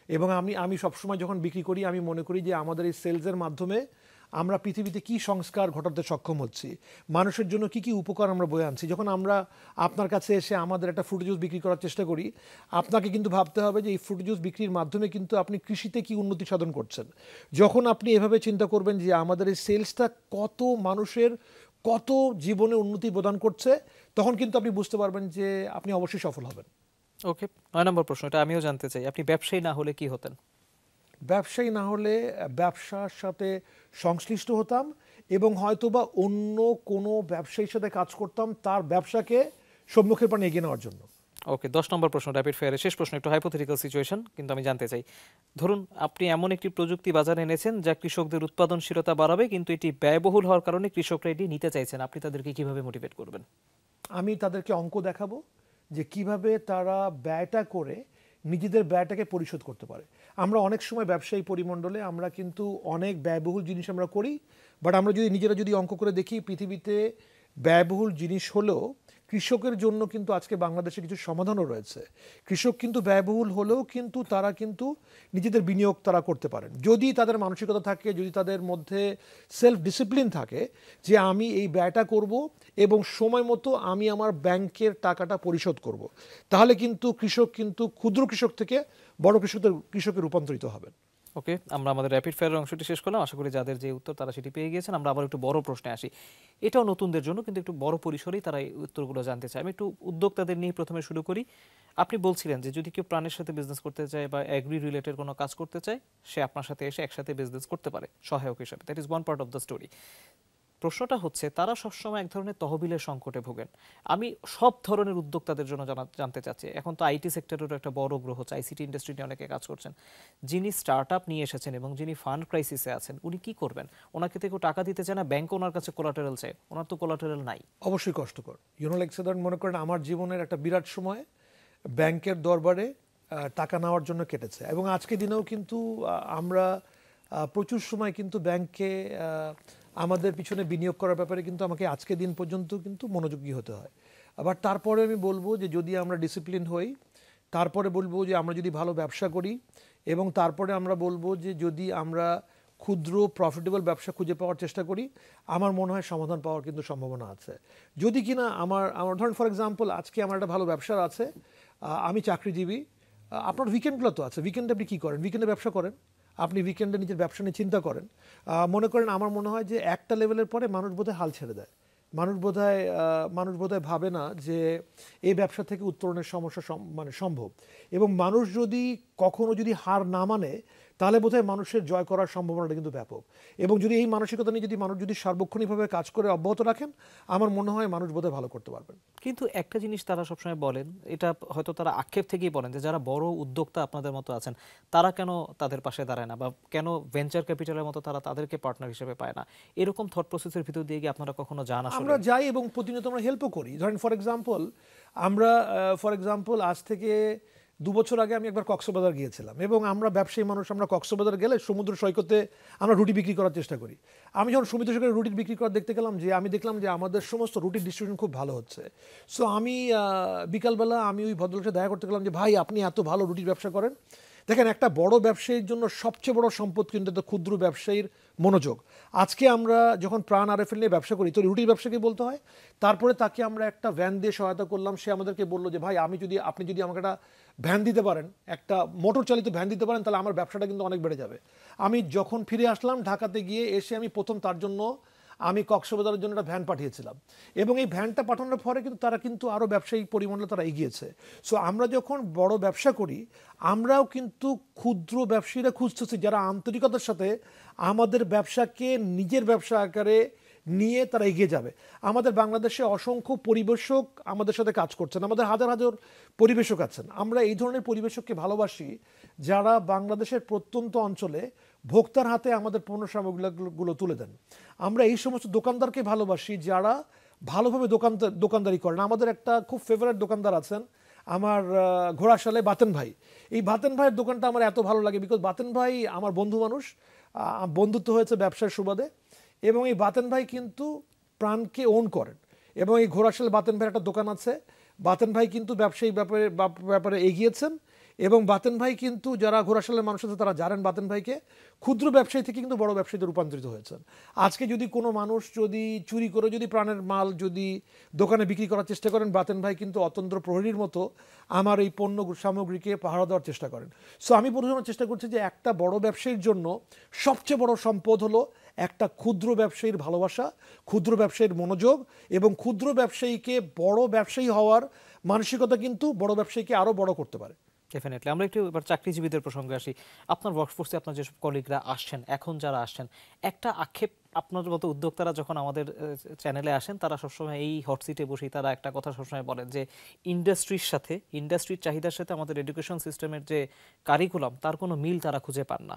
এবং আমি সবসময় যখন বিক্রি করি আমি মনে করি যে আমাদের এই সেলসের মাধ্যমে আমরা পৃথিবীতে কি সংস্কার ঘটাতে সক্ষম হচ্ছি, মানুষের জন্য কি কি উপকার আমরা বয়ে আনছি। যখন আমরা আপনার কাছে এসে আমাদের একটা ফ্রুট জুস বিক্রি করার চেষ্টা করি, আপনাকে কিন্তু ভাবতে হবে যে এই ফ্রুট জুস বিক্রির মাধ্যমে কিন্তু আপনি কৃষিতে কি উন্নতি সাধন করছেন। যখন আপনি এভাবে চিন্তা করবেন যে আমাদের এই সেলসটা কত মানুষের কত জীবনে উন্নতি প্রদান করছে, তখন কিন্তু আপনি বুঝতে পারবেন যে আপনি অবশ্যই সফল হবেন। ওকে, 9 নম্বর প্রশ্ন, এটা আমিও জানতে চাই, আপনি ব্যবসায়ী না হলে কি হতেন? ব্যবসায়ী না হলে ব্যবসার সাথে সংশ্লিষ্ট হতাম এবং হয়তোবা অন্য কোনো ব্যবসায়ীর সাথে কাজ করতাম তার ব্যবসাকে সম্মুখের পানে এগিয়ে নেওয়ার জন্য। ওকে, 10 নম্বর প্রশ্ন, র্যাপিড ফায়ারের শেষ প্রশ্ন, একটু হাইপোথেটিক্যাল সিচুয়েশন, কিন্তু আমি জানতে চাই, ধরুন আপনি এমন একটি প্রযুক্তি বাজারে এনেছেন যা কৃষকদের উৎপাদনশীলতা বাড়াবে, কিন্তু এটি ব্যয়বহুল হওয়ার কারণে কৃষকরা এটি নিতে চাইছেন, আপনি তাদেরকে কিভাবে মোটিভেট করবেন? আমি তাদেরকে অঙ্ক দেখাবো যে কিভাবে তারা ব্যয়টা করে নিজেদের ব্যয়টাকে পরিশোধ করতে পারে। আমরা অনেক সময় ব্যবসায়ী পরিমণ্ডলে আমরা কিন্তু অনেক ব্যয়বহুল জিনিস আমরা করি, বাট আমরা যদি নিজেরা যদি অঙ্ক করে দেখি পৃথিবীতে ব্যয়বহুল জিনিস হলেও কৃষকের জন্য কিন্তু আজকে বাংলাদেশে কিছু সমাধানও রয়েছে। কৃষক কিন্তু ব্যয়বহুল হলেও কিন্তু তারা কিন্তু নিজেদের বিনিয়োগ তারা করতে পারেন, যদি তাদের মানসিকতা থাকে, যদি তাদের মধ্যে সেলফ ডিসিপ্লিন থাকে যে আমি এই ব্যয়টা করব এবং সময় মতো আমি আমার ব্যাংকের টাকাটা পরিশোধ করব, তাহলে কিন্তু কৃষক কিন্তু ক্ষুদ্র কৃষক থেকে বড় কৃষকে রূপান্তরিত হবেন। ওকে, আমরা আমাদের র্যাপিড ফায়ারের অংশটি শেষ করলাম, আশা করি যাদের যে উত্তর তারা সেটি পেয়ে গিয়েছেন। আমরা আবার একটু বড় প্রশ্নে আসি, এটাও নতুনদের জন্য, কিন্তু একটু বড় পরিসরেই তারা এই উত্তরগুলো জানতে চায়। আমি একটু উদ্যোক্তাদের নিয়ে প্রথমে শুরু করি। আপনি বলছিলেন যে যদি কেউ প্রাণের সাথে বিজনেস করতে চায় বা অ্যাগ্রি রিলেটেড কোনো কাজ করতে চায়, সে আপনার সাথে এসে একসাথে বিজনেস করতে পারে সহায়ক হিসাবে, that is one part of the story. প্রশ্নটা হচ্ছে, তারা সবসময় এক ধরনের তহবিলের সংকটে ভোগেন। আমি সব ধরনের উদ্যোক্তাদের জন্য জানতে চাচ্ছি, এখন তো আইটি সেক্টরেরও একটা বড় গ্রহ হচ্ছে, আইসিটি ইন্ডাস্ট্রি নিয়ে অনেকে কাজ করছেন, যিনি স্টার্ট আপ নিয়ে এসেছেন এবং যিনি ফান্ড ক্রাইসিসে আছেন, উনি কি করবেন? ওনাকে তো কেউ টাকা দিতে চায় না, ব্যাংক ওনার কাছে কোলাটেরাল চায়, ওনার তো কোলাটেরাল নাই। অবশ্যই কষ্টকর। ইউনোলেক্সেদার মনে করেন আমার জীবনের একটা বিরাট সময় ব্যাংকের দরবারে টাকা নেওয়ার জন্য কেটেছে, এবং আজকে দিনেও কিন্তু আমরা প্রচুর সময় কিন্তু ব্যাংকে আমাদের পিছনে বিনিয়োগ করার ব্যাপারে কিন্তু আমাকে আজকে দিন পর্যন্ত কিন্তু মনোযোগী হতে হয়। আবার তারপরে আমি বলবো যে যদি আমরা ডিসিপ্লিন হই, তারপরে বলবো যে আমরা যদি ভালো ব্যবসা করি, এবং তারপরে আমরা বলবো যে যদি আমরা ক্ষুদ্র প্রফিটেবল ব্যবসা খুঁজে পাওয়ার চেষ্টা করি, আমার মনে হয় সমাধান পাওয়ার কিন্তু সম্ভাবনা আছে। যদি কিনা আমার ধরেন ফর এক্সাম্পল আজকে আমার একটা ভালো ব্যবসা আছে, আমি চাকরিজীবী, আপনার উইকেন্ডগুলো তো আছে, উইকেন্ডে আপনি কী করেন? উইকেন্ডে ব্যবসা করেন, আপনি উইকেন্ডে নিজের ব্যবসা নিয়ে চিন্তা করেন। মনে করেন আমার মনে হয় যে একটা লেভেলের পরে মানুষ বোধহয় হাল ছেড়ে দেয়, মানুষ বোধহয় ভাবে না যে এই ব্যবসা থেকে উত্তরণের সমস্যা মানে সম্ভব, এবং মানুষ যদি কখনো যদি হার না মানে তাহলে বোধহয় মানুষের জয় করার সম্ভাবনাটা কিন্তু ব্যাপক। এবং যদি এই মানসিকতা নিয়ে যদি মানুষ যদি সার্বক্ষণিকভাবে কাজ করে অব্যাহত রাখেন, আমার মনে হয় মানুষ বোধহয় ভালো করতে পারবেন। কিন্তু একটা জিনিস তারা সবসময় বলেন, এটা হয়তো তারা আক্ষেপ থেকেই বলেন, যে যারা বড় উদ্যোক্তা আপনাদের মতো আছেন তারা কেন তাদের পাশে দাঁড়ায় না, বা কেন ভেঞ্চার ক্যাপিটালের মতো তারা তাদেরকে পার্টনার হিসেবে পায় না? এরকম থট প্রসেসের ভিতর দিয়ে গিয়ে আপনারা কখনো যান? আমরা যাই এবং প্রতিনিয়ত আমরা হেল্পও করি। ধরেন ফর এক্সাম্পল আজ থেকে 2 বছর আগে আমি একবার কক্সবাজার গিয়েছিলাম, এবং আমরা ব্যবসায়ী মানুষ, আমরা কক্সবাজার গেলে সমুদ্র সৈকতে আমরা রুটি বিক্রি করার চেষ্টা করি। আমি যখন সমুদ্র সৈকতে রুটি বিক্রি করা দেখতে গেলাম, যে আমি দেখলাম যে আমাদের সমস্ত রুটির ডিস্ট্রিবিউশন খুব ভালো হচ্ছে। সো আমি বিকালবেলা আমি ওই ভদ্রলোকের সাথে দেখা করতে গেলাম যে ভাই আপনি এত ভালো রুটির ব্যবসা করেন। দেখেন, একটা বড় ব্যবসায়ীর জন্য সবচেয়ে বড় সম্পদ কিন্তু ক্ষুদ্র ব্যবসায়ীর মনোযোগ। আজকে আমরা যখন প্রাণ আরএফএল নিয়ে ব্যবসা করি, তো রুটির ব্যবসাকে বলতে হয়, তারপরে তাকে আমরা একটা ভ্যান দিয়ে সহায়তা করলাম। সে আমাদেরকে বললো যে ভাই আপনি যদি আমাকে একটা ভ্যান দিতে পারেন, একটা মোটর চালিত ভ্যান দিতে পারেন, তাহলে আমার ব্যবসাটা কিন্তু অনেক বেড়ে যাবে। আমি যখন ফিরে আসলাম ঢাকাতে গিয়ে এসে আমি প্রথম তার জন্য আমি কক্সবাজারের জন্য একটা ভ্যান পাঠিয়েছিলাম, এবং এই ভ্যানটা পাঠানোর পরে কিন্তু তারা কিন্তু আরও ব্যবসায়িক পরিমণ্ডলে তারা এগিয়েছে। সো আমরা যখন বড় ব্যবসা করি, আমরাও কিন্তু ক্ষুদ্র ব্যবসায়ীরা খুঁজতেছি যারা আন্তরিকতার সাথে আমাদের ব্যবসাকে নিজের ব্যবসা আকারে নিয়ে তারা এগিয়ে যাবে। আমাদের বাংলাদেশে অসংখ্য পরিবেশক আমাদের সাথে কাজ করছেন, আমাদের হাজার হাজার পরিবেশক আছেন। আমরা এই ধরনের পরিবেশককে ভালোবাসি যারা বাংলাদেশের প্রত্যন্ত অঞ্চলে ভোক্তার হাতে আমাদের পণ্য সামগ্রীগুলো তুলে দেন। আমরা এই সমস্ত দোকানদারকে ভালোবাসি যারা ভালোভাবে দোকানদারি করেন। আমাদের একটা খুব ফেভারিট দোকানদার আছেন আমার ঘোড়াশালে, বাতেন ভাই। এই বাতেন ভাইয়ের দোকানটা আমার এত ভালো লাগে, বিকজ বাতেন ভাই আমার বন্ধু মানুষ, বন্ধুত্ব হয়েছে ব্যবসার সুবাদে, এবং এই বাতেন ভাই কিন্তু প্রাণকে ওন করেন। এবং এই ঘোড়াশালে বাতেন ভাইয়ের একটা দোকান আছে, বাতেন ভাই কিন্তু ব্যবসায়িক ব্যাপারে এগিয়েছেন, এবং বাতেন ভাই কিন্তু যারা ঘোড়াশালের মানুষ আছে তারা জানেন বাতেন ভাইকে, ক্ষুদ্র ব্যবসায়ী থেকে কিন্তু বড় ব্যবসায়ীতে রূপান্তরিত হয়েছেন। আজকে যদি কোনো মানুষ যদি চুরি করে যদি প্রাণের মাল যদি দোকানে বিক্রি করার চেষ্টা করেন, বাতেন ভাই কিন্তু অতন্ত্র প্রহরীর মতো আমার এই পণ্য সামগ্রীকে পাহারা দেওয়ার চেষ্টা করেন। সো আমি বোঝানোর চেষ্টা করছি যে একটা বড় ব্যবসায়ীর জন্য সবচেয়ে বড় সম্পদ হলো একটা ক্ষুদ্র ব্যবসায়ীর ভালোবাসা, ক্ষুদ্র ব্যবসায়ীর মনোযোগ, এবং ক্ষুদ্র ব্যবসায়ীকে বড় ব্যবসায়ী হওয়ার মানসিকতা কিন্তু বড় ব্যবসায়ীকে আরও বড় করতে পারে। ডেফিনেটলি। আমরা একটু এবার চাকরিজীবীদের প্রসঙ্গে আসি। আপনার ওয়ার্কফোর্সে আপনার যেসব কলিগরা আসছেন, এখন যারা আসছেন, একটা আক্ষেপ আপনার মতো উদ্যোক্তারা যখন আমাদের চ্যানেলে আসেন, তারা সবসময় এই হটসিটে বসেই তারা একটা কথা সবসময় বলেন যে ইন্ডাস্ট্রির চাহিদার সাথে আমাদের এডুকেশন সিস্টেমের যে কারিকুলাম, তার কোনো মিল তারা খুঁজে পান না।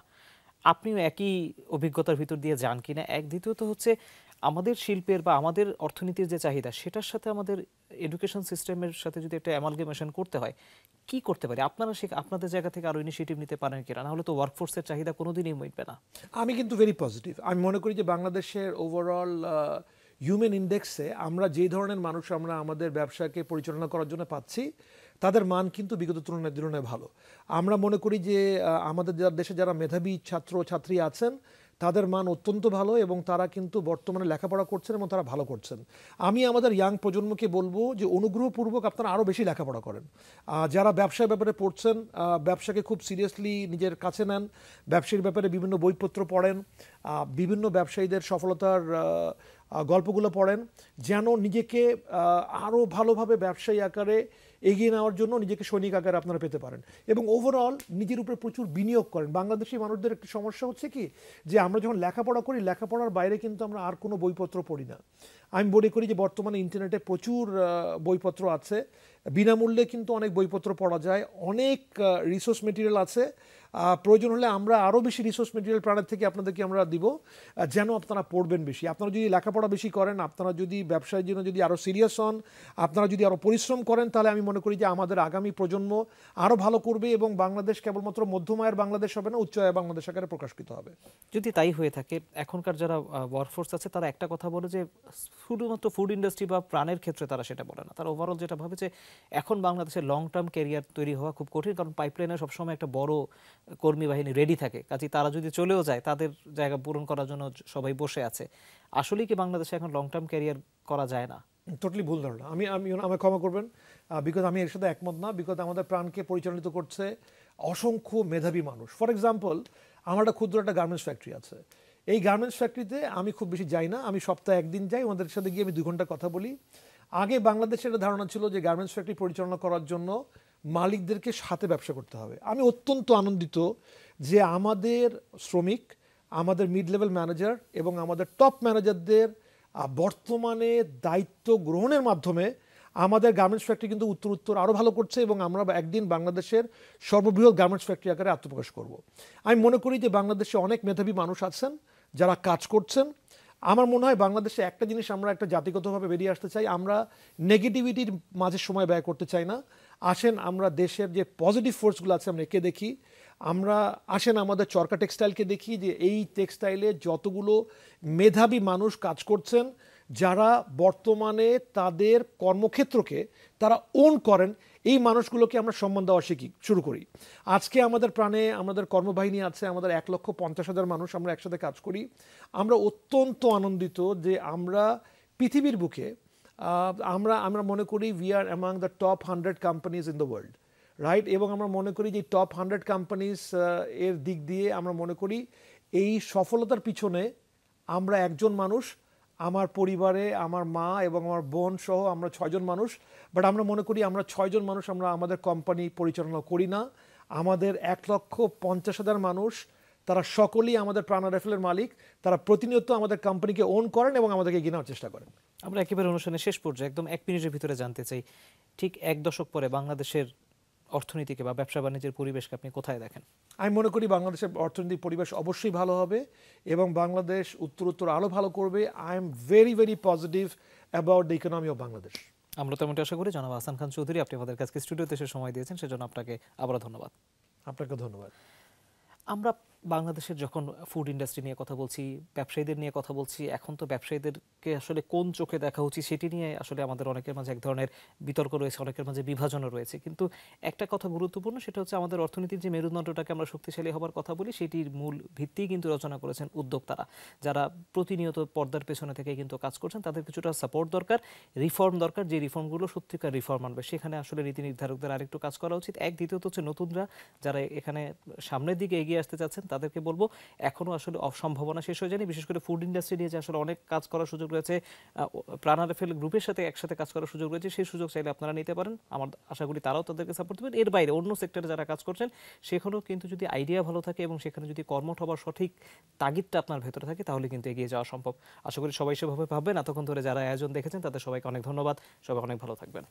আপনিও একই অভিজ্ঞতার ভিতর দিয়ে যান কিনা? দ্বিতীয়ত হচ্ছে আমাদের শিল্পের বা আমাদের অর্থনীতির যে চাহিদা, সেটার সাথে আমাদের এডুকেশন সিস্টেমের সাথে যদি একটা অ্যামালগেমেশন করতে হয়, কি করতে পারি? আপনারা আপনাদের জায়গা থেকে আরো ইনিশিয়েটিভ নিতে পারেন কিনা? না হলে তো ওয়ার্কফোর্সের চাহিদা কোনোদিনই মিটবে না। আমি কিন্তু ভেরি পজিটিভ। আমি মনে করি যে বাংলাদেশের ওভারঅল হিউম্যান ইন্ডেক্সে আমরা যে ধরনের মানুষ আমরা আমাদের ব্যবসাকে পরিচালনা করার জন্য পাচ্ছি, তাদের মান কিন্তু বিগত তুলনায় ভালো। আমরা মনে করি যে আমাদের দেশে যারা মেধাবী ছাত্র ছাত্রী আছেন, তাদের মান অত্যন্ত ভালো, এবং তারা কিন্তু বর্তমানে লেখাপড়া করছেন এবং তারা ভালো করছেন। আমি আমাদের ইয়াং প্রজন্মকে বলবো যে অনুগ্রহপূর্বক আপনারা আরও বেশি লেখাপড়া করেন। যারা ব্যবসার ব্যাপারে পড়ছেন, ব্যবসাকে খুব সিরিয়াসলি নিজের কাছে নেন, ব্যবসার ব্যাপারে বিভিন্ন বইপত্র পড়েন, বিভিন্ন ব্যবসায়ীদের সফলতার গল্পগুলো পড়েন, যেন নিজেকে আরও ভালোভাবে ব্যবসায়ী আকারে এগিয়ে নেওয়ার জন্য নিজেকে সৈনিক আকারে আপনারা পেতে পারেন, এবং ওভারঅল নিজের উপরে প্রচুর বিনিয়োগ করেন। বাংলাদেশি মানুষদের একটি সমস্যা হচ্ছে কি, যে আমরা যখন লেখাপড়া করি, লেখাপড়ার বাইরে কিন্তু আমরা আর কোনো বইপত্র পড়ি না। আমি মনে করি যে বর্তমানে ইন্টারনেটে প্রচুর বইপত্র আছে, বিনামূল্যে কিন্তু অনেক বইপত্র পড়া যায়, অনেক রিসোর্স মেটেরিয়াল আছে। প্রয়োজন হলে আমরা আরও বেশি রিসোর্স মেটেরিয়াল প্রাণের থেকে আপনাদেরকে আমরা দিব, যেন আপনারা পড়বেন বেশি। আপনারা যদি লেখাপড়া বেশি করেন, আপনারা যদি ব্যবসার জন্য যদি আরও সিরিয়াস হন, আপনারা যদি আরও পরিশ্রম করেন, তাহলে আমি মনে করি যে আমাদের আগামী প্রজন্ম আরও ভালো করবে, এবং বাংলাদেশ কেবলমাত্র মধ্যম আয়ের বাংলাদেশ হবে না, উচ্চ আয়ের বাংলাদেশ আকারে প্রকাশিত হবে। যদি তাই হয়ে থাকে, এখনকার যারা ওয়ার্কফোর্স আছে তারা একটা কথা বলে যে শুধুমাত্র ফুড ইন্ডাস্ট্রি বা প্রাণের ক্ষেত্রে তারা সেটা বলে না, তারা ওভারঅল যেটা ভাবে যে এখন বাংলাদেশের লং টার্ম ক্যারিয়ার তৈরি হওয়া খুব কঠিন, কারণ পাইপলাইনে সবসময় একটা বড় কর্মী বাহিনী রেডি থাকে, কাজে তারা যদি চলেও যায় তাদের জায়গা পূরণ করার জন্য সবাই বসে আছে। আসলেই কি বাংলাদেশে এখন লং টার্ম ক্যারিয়ার করা যায় না? টোটালি ভুল ধারণা। আমি ক্ষমা করবেন, বিকজ আমি এর সাথে একমত না। বিকজ আমাদের প্রাণকে পরিচালিত করছে অসংখ্য মেধাবী মানুষ। ফর এক্সাম্পল, আমার একটা ক্ষুদ্র একটা গার্মেন্টস ফ্যাক্টরি আছে। এই গার্মেন্টস ফ্যাক্টরিতে আমি খুব বেশি যাই না, আমি সপ্তাহে একদিন যাই, ওদের সাথে গিয়ে আমি 2 ঘন্টা কথা বলি। আগে বাংলাদেশের একটা ধারণা ছিল যে গার্মেন্টস ফ্যাক্টরি পরিচালনা করার জন্য মালিকদেরকে সাথে ব্যবসা করতে হবে। আমি অত্যন্ত আনন্দিত যে আমাদের শ্রমিক, আমাদের মিড লেভেল ম্যানেজার এবং আমাদের টপ ম্যানেজারদের বর্তমানে দায়িত্ব গ্রহণের মাধ্যমে আমাদের গার্মেন্টস ফ্যাক্টরি কিন্তু উত্তর আরও ভালো করছে, এবং আমরা একদিন বাংলাদেশের সর্ববৃহৎ গার্মেন্টস ফ্যাক্টরি আকারে আত্মপ্রকাশ করব। আমি মনে করি যে বাংলাদেশে অনেক মেধাবী মানুষ আছেন যারা কাজ করছেন। আমার মনে হয় বাংলাদেশে একটা জিনিস আমরা একটা জাতিগতভাবে বেরিয়ে আসতে চাই, আমরা নেগেটিভিটির মাঝে সময় ব্যয় করতে চাই না। আসেন আমরা দেশের যে পজিটিভ ফোর্সগুলো আছে আমরা একে দেখি, আমরা আসেন আমাদের চরকা টেক্সটাইলকে দেখি, যে এই টেক্সটাইলে যতগুলো মেধাবী মানুষ কাজ করছেন, যারা বর্তমানে তাদের কর্মক্ষেত্রকে তারা ওন করেন, এই মানুষগুলোকে আমরা সম্মান দেওয়া শুরু করি। আজকে আমাদের প্রাণে আমাদের কর্মবাহিনী আছে, আমাদের 1,50,000 মানুষ আমরা একসাথে কাজ করি। আমরা অত্যন্ত আনন্দিত যে আমরা পৃথিবীর বুকে আমরা মনে করি we are among the top 100 companies in the world, right? এবং আমরা মনে করি যে টপ 100 কোম্পানিজ এর দিক দিয়ে আমরা মনে করি এই সফলতার পিছনে আমরা একজন মানুষ, আমার পরিবারে আমার মা এবং আমার বোন সহ আমরা 6 জন মানুষ। বাট আমরা মনে করি আমরা 6 জন মানুষ আমরা আমাদের কোম্পানি পরিচালনা করি না, আমাদের 1,50,000 মানুষ, তারা সকলেই আমাদের প্রাণ রাইফেলের মালিক, তারা প্রতিনিয়ত আমাদের কোম্পানিকে ওন করেন এবং আমাদেরকে এগিয়ে নেওয়ার চেষ্টা করেন। আমরা একেবারে অনুষ্ঠানের শেষ পর্যায়ে একদম 1 মিনিটের ভিতরে জানতে চাই, ঠিক 1 দশক পরে বাংলাদেশের অর্থনীতিকে বা ব্যবসা বাণিজ্যের পরিবেশকে আপনি কোথায় দেখেন? আমি মনে করি বাংলাদেশের অর্থনৈতিক পরিবেশ অবশ্যই ভালো হবে এবং বাংলাদেশ উত্তর আরও ভালো করবে। I am very very positive about the economy of Bangladesh. আমরা তেমনটি আশা করি। জনাব আহসান খান চৌধুরী, আপনি আমাদের কাছে স্টুডিওতে এসে সময় দিয়েছেন, সেজন্য আপনাকে আবারও ধন্যবাদ। আপনাকে ধন্যবাদ। আমরা বাংলাদেশের যখন ফুড ইন্ডাস্ট্রি নিয়ে কথা বলছি, ব্যবসায়ীদের নিয়ে কথা বলছি, এখন তো ব্যবসায়ীদেরকে আসলে কোন চোখে দেখা উচিত সেটি নিয়ে আসলে আমাদের অনেকের মাঝে এক ধরনের বিতর্ক রয়েছে, অনেকের মাঝে বিভাজনও রয়েছে। কিন্তু একটা কথা গুরুত্বপূর্ণ, সেটা হচ্ছে আমাদের অর্থনীতির যে মেরুদণ্ডটাকে আমরা শক্তিশালী হবার কথা বলি, সেটির মূল ভিত্তি কিন্তু রচনা করেছেন উদ্যোক্তারা, যারা প্রতিনিয়ত পর্দার পেছনে থেকে কিন্তু কাজ করছেন। তাদের কিছুটা সাপোর্ট দরকার, রিফর্ম দরকার, যে রিফর্মগুলো সত্যিকার রিফর্ম আনবে। সেখানে আসলে নীতি নির্ধারকদের আরেকটু কাজ করা উচিত। দ্বিতীয়ত হচ্ছে নতুনরা যারা এখানে সামনের দিকে এগিয়ে আসতে চাচ্ছেন, তাদেরকে বলবো এখনো আসলে সম্ভাবনা শেষ হয়ে যায়নি। বিশেষ করে ফুড ইন্ডাস্ট্রি নিয়ে যে আসলে অনেক কাজ করার সুযোগ রয়েছে, প্রাণ আরএফএল গ্রুপের সাথে একসাথে কাজ করার সুযোগ রয়েছে, সেই সুযোগ চাইলে আপনারা নিতে পারেন। আমার আশা করি তারাও তাদেরকে সাপোর্ট দেবেন। এর বাইরে অন্য সেক্টরে যারা কাজ করছেন, সেখানেও কিন্তু যদি আইডিয়া ভালো থাকে এবং সেখানে যদি কর্মঠ হবার সঠিক তাগিদটা আপনার ভেতরে থাকে, তাহলে কিন্তু এগিয়ে যাওয়া সম্ভব। আশা করি সবাই সেভাবে ভাববেন। এতক্ষণ ধরে যারা আয়োজন দেখেছেন তাদের সবাইকে অনেক ধন্যবাদ। সবাই অনেক ভালো থাকবেন।